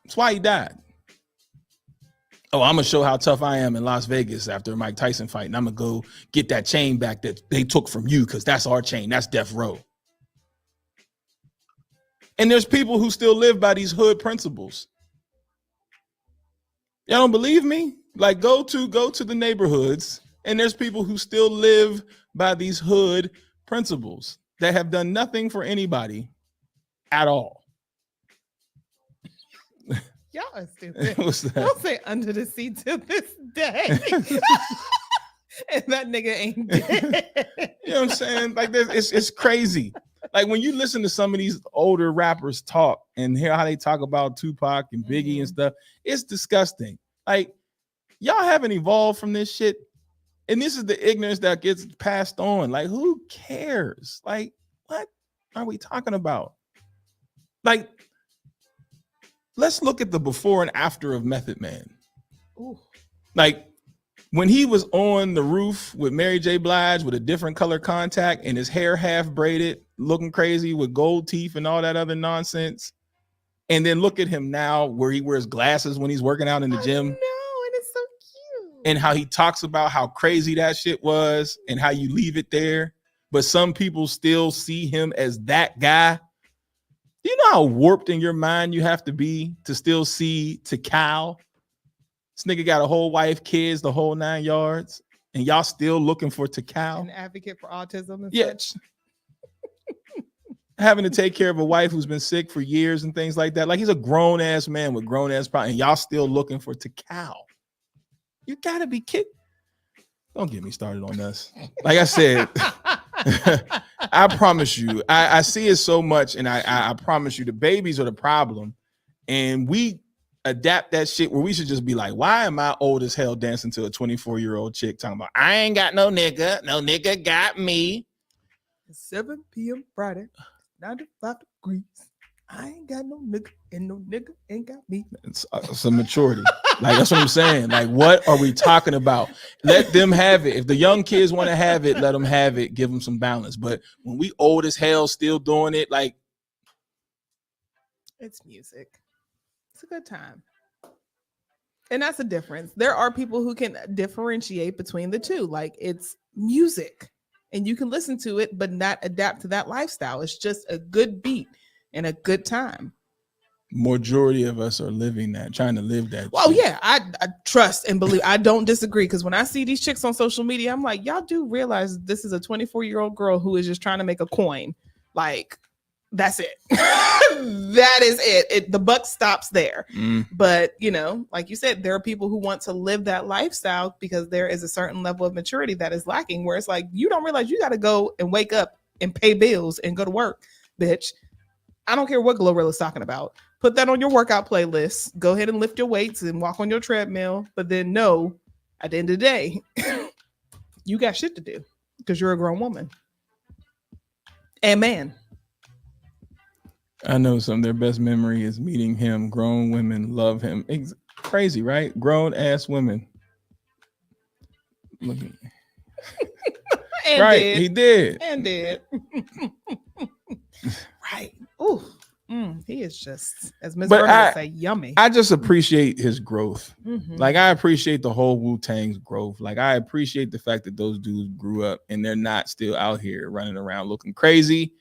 That's why he died. Oh, I'm gonna show how tough I am in Las Vegas after a Mike Tyson fight, and I'm gonna go get that chain back that they took from you because that's our chain. That's death row. And there's people who still live by these hood principles. Y'all don't believe me? Like go to the neighborhoods, and there's people who still live by these hood principles that have done nothing for anybody at all. Y'all are stupid. Don't say Under the Sea to this day. And that nigga ain't dead. You know what I'm saying? Like it's crazy. Like when you listen to some of these older rappers talk and hear how they talk about Tupac and Biggie and stuff, it's disgusting. Like y'all haven't evolved from this shit. And this is the ignorance that gets passed on. Like, who cares? Like, what are we talking about? Like, let's look at the before and after of Method Man. Ooh. Like, when he was on the roof with Mary J. Blige with a different color contact and his hair half braided, looking crazy with gold teeth and all that other nonsense. And then look at him now where he wears glasses when he's working out in the gym. And how he talks about how crazy that shit was and how you leave it there. But some people still see him as that guy. Do you know how warped in your mind you have to be to still see Tikal? This nigga got a whole wife, kids, the whole 9 yards. And y'all still looking for Tikal? An advocate for autism and such. Having to take care of a wife who's been sick for years and things like that. Like he's a grown ass man with grown ass problems. And y'all still looking for Tikal. You gotta be kidding. Don't get me started on this. Like I said, I promise you, I see it so much, and I promise you the babies are the problem. And we adapt that shit where we should just be like, why am I old as hell dancing to a 24-year-old chick talking about I ain't got no nigga got me. 7 p.m. Friday, 95 degrees. I ain't got no nigga, and no nigga ain't got me. It's some maturity. Like, that's what I'm saying. Like, what are we talking about? Let them have it. If the young kids want to have it, let them have it. Give them some balance. But when we old as hell still doing it, like. It's music. It's a good time. And that's the difference. There are people who can differentiate between the two. Like, it's music. And you can listen to it, but not adapt to that lifestyle. It's just a good beat and a good time. Majority of us are living that, trying to live that. Well, yeah, I trust and believe. I don't disagree, because when I see these chicks on social media, I'm like, y'all do realize this is a 24-year-old girl who is just trying to make a coin. Like, that's it. That is it. The buck stops there. But, like you said, there are people who want to live that lifestyle because there is a certain level of maturity that is lacking, where it's like, you don't realize you got to go and wake up and pay bills and go to work, bitch. I don't care what Glorilla's talking about. Put that on your workout playlist. Go ahead and lift your weights and walk on your treadmill. But then know, at the end of the day, you got shit to do because you're a grown woman. And man. I know some of their best memory is meeting him. Grown women love him. Crazy, right? Grown ass women. Look at right, did. he did. And did. Right. Ooh. He is just, as Ms. Vernon would say, yummy. I just appreciate his growth. Mm-hmm. Like, I appreciate the whole Wu-Tang's growth. Like, I appreciate the fact that those dudes grew up and they're not still out here running around looking crazy.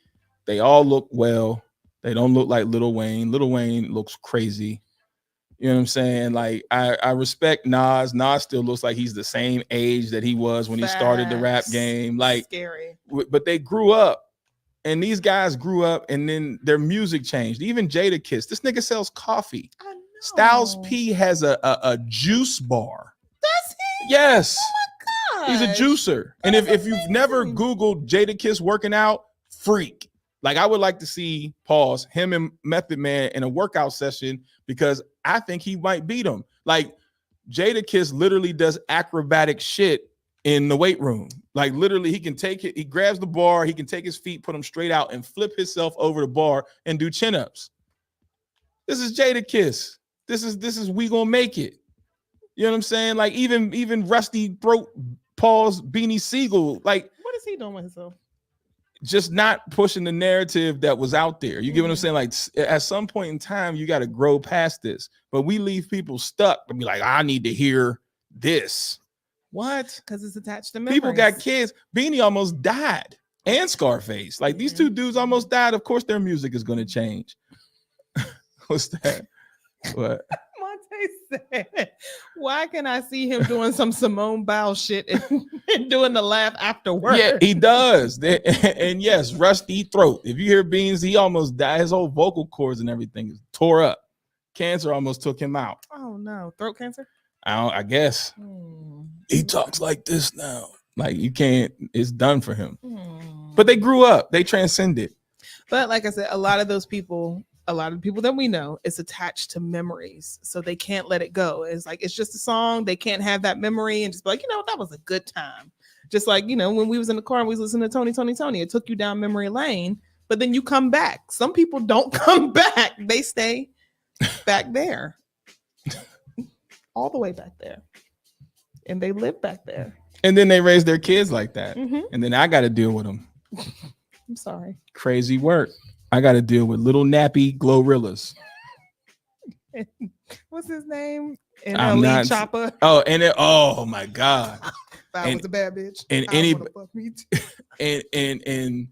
They all look well. They don't look like Lil Wayne. Lil Wayne looks crazy. You know what I'm saying? Like, I respect Nas. Nas still looks like he's the same age that he was when he started the rap game. Like, scary. But they grew up. And these guys grew up and then their music changed. Even Jadakiss. This nigga sells coffee. I know. Styles P has a juice bar. Does he? Yes. Oh my God. He's a juicer. And if you've never Googled Jadakiss working out, freak. Like, I would like to see him and Method Man in a workout session because I think he might beat him. Like, Jadakiss literally does acrobatic shit in the weight room. Like, literally, he can take it, he grabs the bar, he can take his feet, put them straight out, and flip himself over the bar and do chin-ups. This is Jadakiss. This is we gonna make it. You know what I'm saying? Like, even Rusty Throat Paul's Beanie Siegel, like, what is he doing with himself? Just not pushing the narrative that was out there. You get what I'm saying? Like, at some point in time, you got to grow past this. But we leave people stuck and be like, I need to hear this. What? Because it's attached to memories. People got kids. Beanie almost died. And Scarface. Like, these two dudes almost died. Of course, their music is going to change. What's that? What? Monte said, why can I see him doing some Simone Biles shit and doing the laugh afterwards? Yeah, he does. And yes, Rusty Throat. If you hear Beans, he almost died. His whole vocal cords and everything is tore up. Cancer almost took him out. Oh, no. Throat cancer? I guess. He talks like this now. Like, you can't, it's done for him. But they grew up. They transcended. But like I said, a lot of the people that we know, it's attached to memories. So they can't let it go. It's like, it's just a song. They can't have that memory and just be like, that was a good time. Just like, when we was in the car and we was listening to Tony, it took you down memory lane, but then you come back. Some people don't come back. They stay back there. All the way back there. And they live back there. And then they raise their kids like that. Mm-hmm. And then I got to deal with them. I'm sorry. Crazy work. I got to deal with little nappy Glorrillas. What's his name? NLE Chopper. Oh my God. I was a bad bitch. And and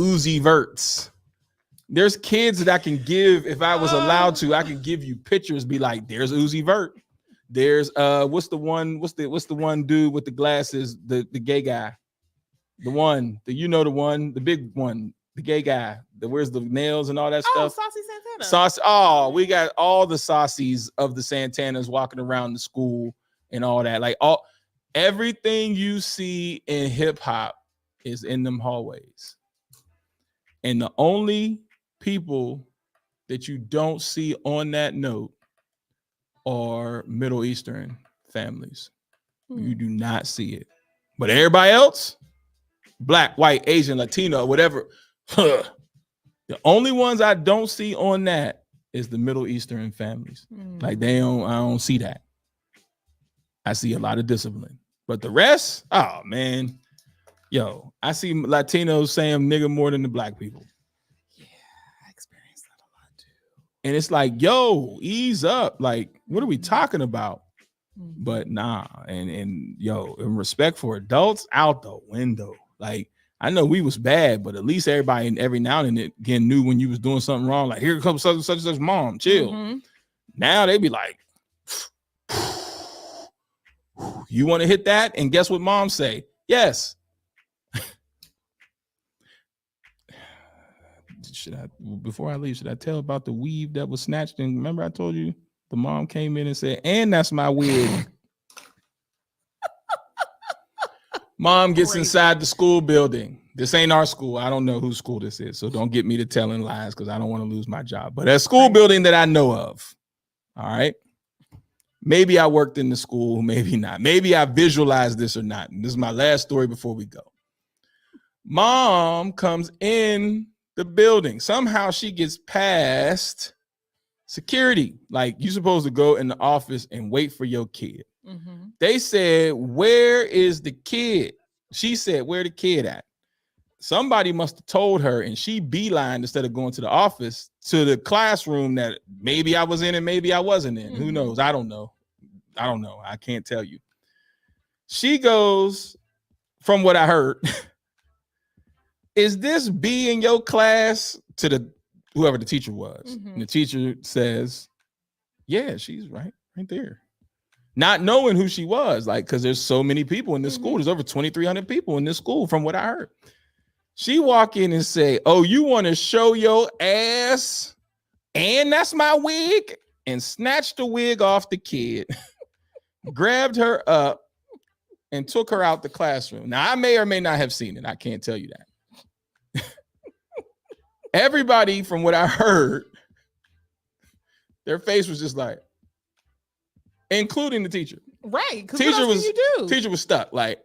Uzi Verts. There's kids that I can give, if I was allowed to, I could give you pictures, be like, there's Uzi Vert. There's what's the one dude with the glasses, the gay guy, the big one, the gay guy that wears the nails and all that stuff. Saucy Santana. Saucy. Oh, we got all the saucies of the Santanas walking around the school and all that. Like, everything you see in hip hop is in them hallways. And the only people that you don't see on that note are Middle Eastern families. You do not see it. But everybody else, Black, white, Asian, Latino, whatever, the only ones I don't see on that is the Middle Eastern families. Like, I don't see that. I see a lot of discipline. But the rest, oh man, I see Latinos saying nigga more than the Black people. And it's like, ease up. Like, what are we talking about? But nah, and in respect for adults, out the window. Like, I know we was bad, but at least everybody every now and again knew when you was doing something wrong. Like, here comes such and such mom, chill. Mm-hmm. Now they be like, you want to hit that? And guess what mom say? Yes. Before I leave, should I tell about the weave that was snatched? And remember I told you the mom came in and said, and that's my wig. Mom gets inside the school building. This ain't our school. I don't know whose school this is, so don't get me to telling lies because I don't want to lose my job. But a school building that I know of, all right? Maybe I worked in the school, maybe not. Maybe I visualized this or not. And this is my last story before we go. Mom comes in the building. Somehow she gets past security. Like, you're supposed to go in the office and wait for your kid. Mm-hmm. They said, where is the kid? She said, where the kid at? Somebody must have told her, and she beelined instead of going to the office to the classroom that maybe I was in and maybe I wasn't in. Who knows? I don't know. I can't tell you. She goes, from what I heard, is this B in your class, to the whoever the teacher was? Mm-hmm. And the teacher says, yeah, she's right there. Not knowing who she was, like, because there's so many people in this school. There's over 2,300 people in this school, from what I heard. She walk in and say, oh, you want to show your ass? And that's my wig? And snatched the wig off the kid, grabbed her up, and took her out the classroom. Now, I may or may not have seen it. I can't tell you that. Everybody, from what I heard, their face was just like, including the teacher. Right. Teacher was stuck, like,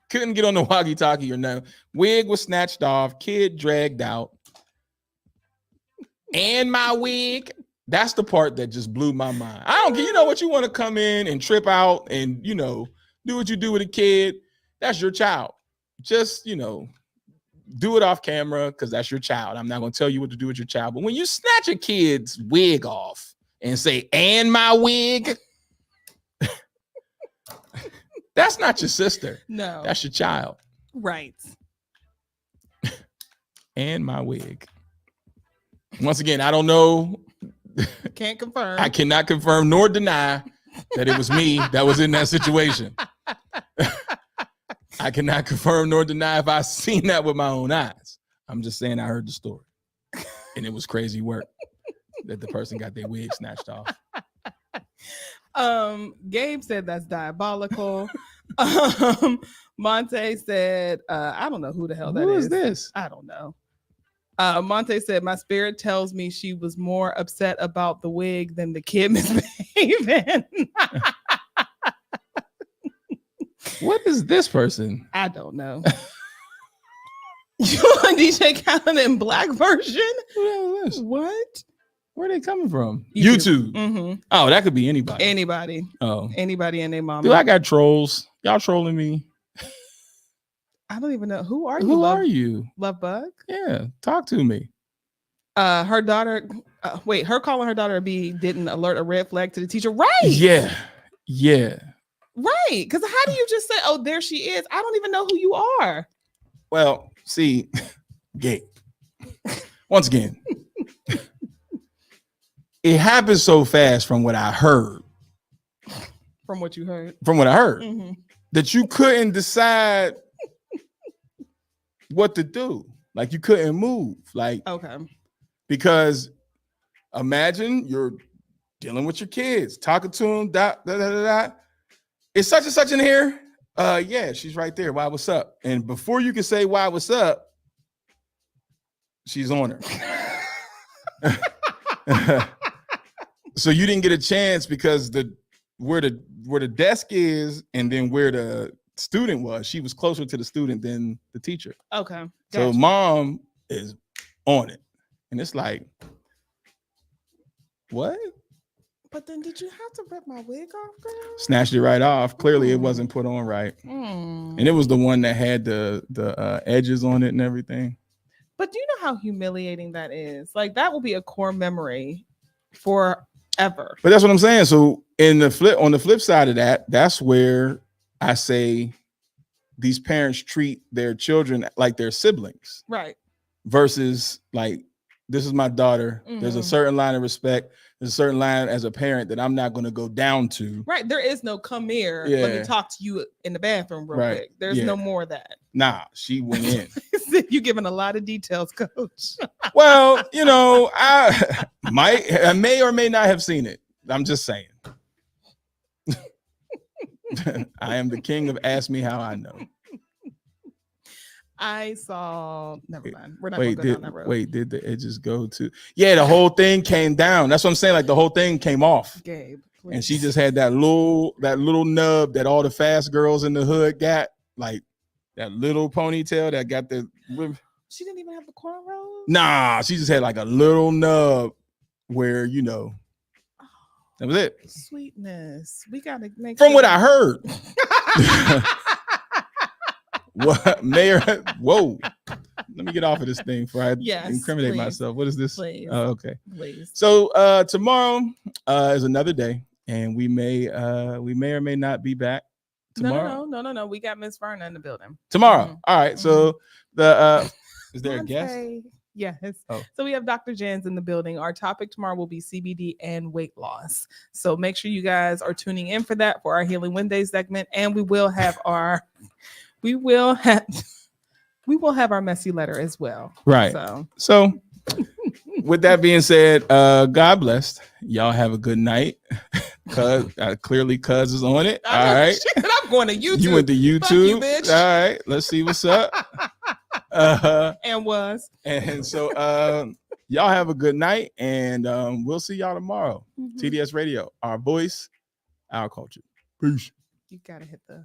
couldn't get on the walkie-talkie or nothing. Wig was snatched off, kid dragged out. And my wig. That's the part that just blew my mind. I don't care. You know what? You want to come in and trip out and, you know, do what you do with a kid. That's your child. Just, you know, do it off camera because that's your child. I'm not going to tell you what to do with your child. But when you snatch a kid's wig off and say, and my wig, that's not your sister. No. That's your child. Right. And my wig. Once again, I don't know. Can't confirm. I cannot confirm nor deny that it was me that was in that situation. I cannot confirm nor deny if I seen that with my own eyes. I'm just saying I heard the story. And it was crazy work that the person got their wig snatched off. Gabe said that's diabolical. Monte said, I don't know who the hell that is. Who is this? I don't know. Monte said, my spirit tells me she was more upset about the wig than the kid misbehaving. What is this person? I don't know. You want DJ Khaled in black version? Who the hell is this? What? Where are they coming from? YouTube. Mm-hmm. Oh, that could be anybody. Anybody. Oh. Anybody and their mama. Dude, I got trolls. Y'all trolling me. I don't even know. Who are you? Who are you? Love Bug? Yeah, talk to me. Her daughter, her calling her daughter a B didn't alert a red flag to the teacher. Right. Yeah. Right. Because how do you just say, oh, there she is? I don't even know who you are. Well, see, Gabe. Once again, it happened so fast from what I heard. From what you heard. Mm-hmm. That you couldn't decide what to do. Like, you couldn't move. Like, okay. Because imagine you're dealing with your kids, talking to them, Is such and such in here? Yeah, she's right there. Why, what's up? And before you can say why, what's up, she's on her. So you didn't get a chance because where the desk is and then where the student was, she was closer to the student than the teacher. Okay. So mom is on it. And it's like, what? But then did you have to rip my wig off, girl? Snatched it right off. Clearly it wasn't put on right. And it was the one that had the edges on it and everything. But do you know how humiliating that is? Like, that will be a core memory forever. But that's what I'm saying. So on the flip side of that, that's where I say these parents treat their children like their siblings. Right. Versus like, this is my daughter. Mm-hmm. There's a certain line of respect. There's a certain line as a parent that I'm not going to go down to. Right. There is no come here. Let me talk to you in the bathroom real quick. There's no more of that. Nah, she went in. You're giving a lot of details, Coach. Well, you know, I may or may not have seen it. I'm just saying. I am the king of ask me how I know. I saw. Never mind. We're not Wait, gonna go down that road. did the edges go to? Yeah, the whole thing came down. That's what I'm saying. Like the whole thing came off, Gabe, and she please. just had that little nub that all the fast girls in the hood got, like that little ponytail that got the. She didn't even have the cornrows. Nah, she just had like a little nub where that was it. Sweetness. We gotta make. From what I heard. What, Mayor? Whoa. Let me get off of this thing before I incriminate please. myself. What is this? Please. Oh, okay. Please. So tomorrow is another day, and we may or may not be back tomorrow. No. We got Miss Verna in the building Tomorrow. Mhm. All right. So the is there a guest? Yes. Oh. So we have Dr. Jans in the building. Our topic tomorrow will be CBD and weight loss. So make sure you guys are tuning in for that for our Healing Wednesday segment, and we will have our messy letter as well. Right. So with that being said, God bless. Y'all have a good night. Cuz clearly Cuz is on it. All right. I'm going to YouTube. You went to YouTube. Fuck you, bitch. All right. Let's see what's up. And so y'all have a good night, and we'll see y'all tomorrow. TDS Radio, our voice, our culture. Peace. You gotta hit the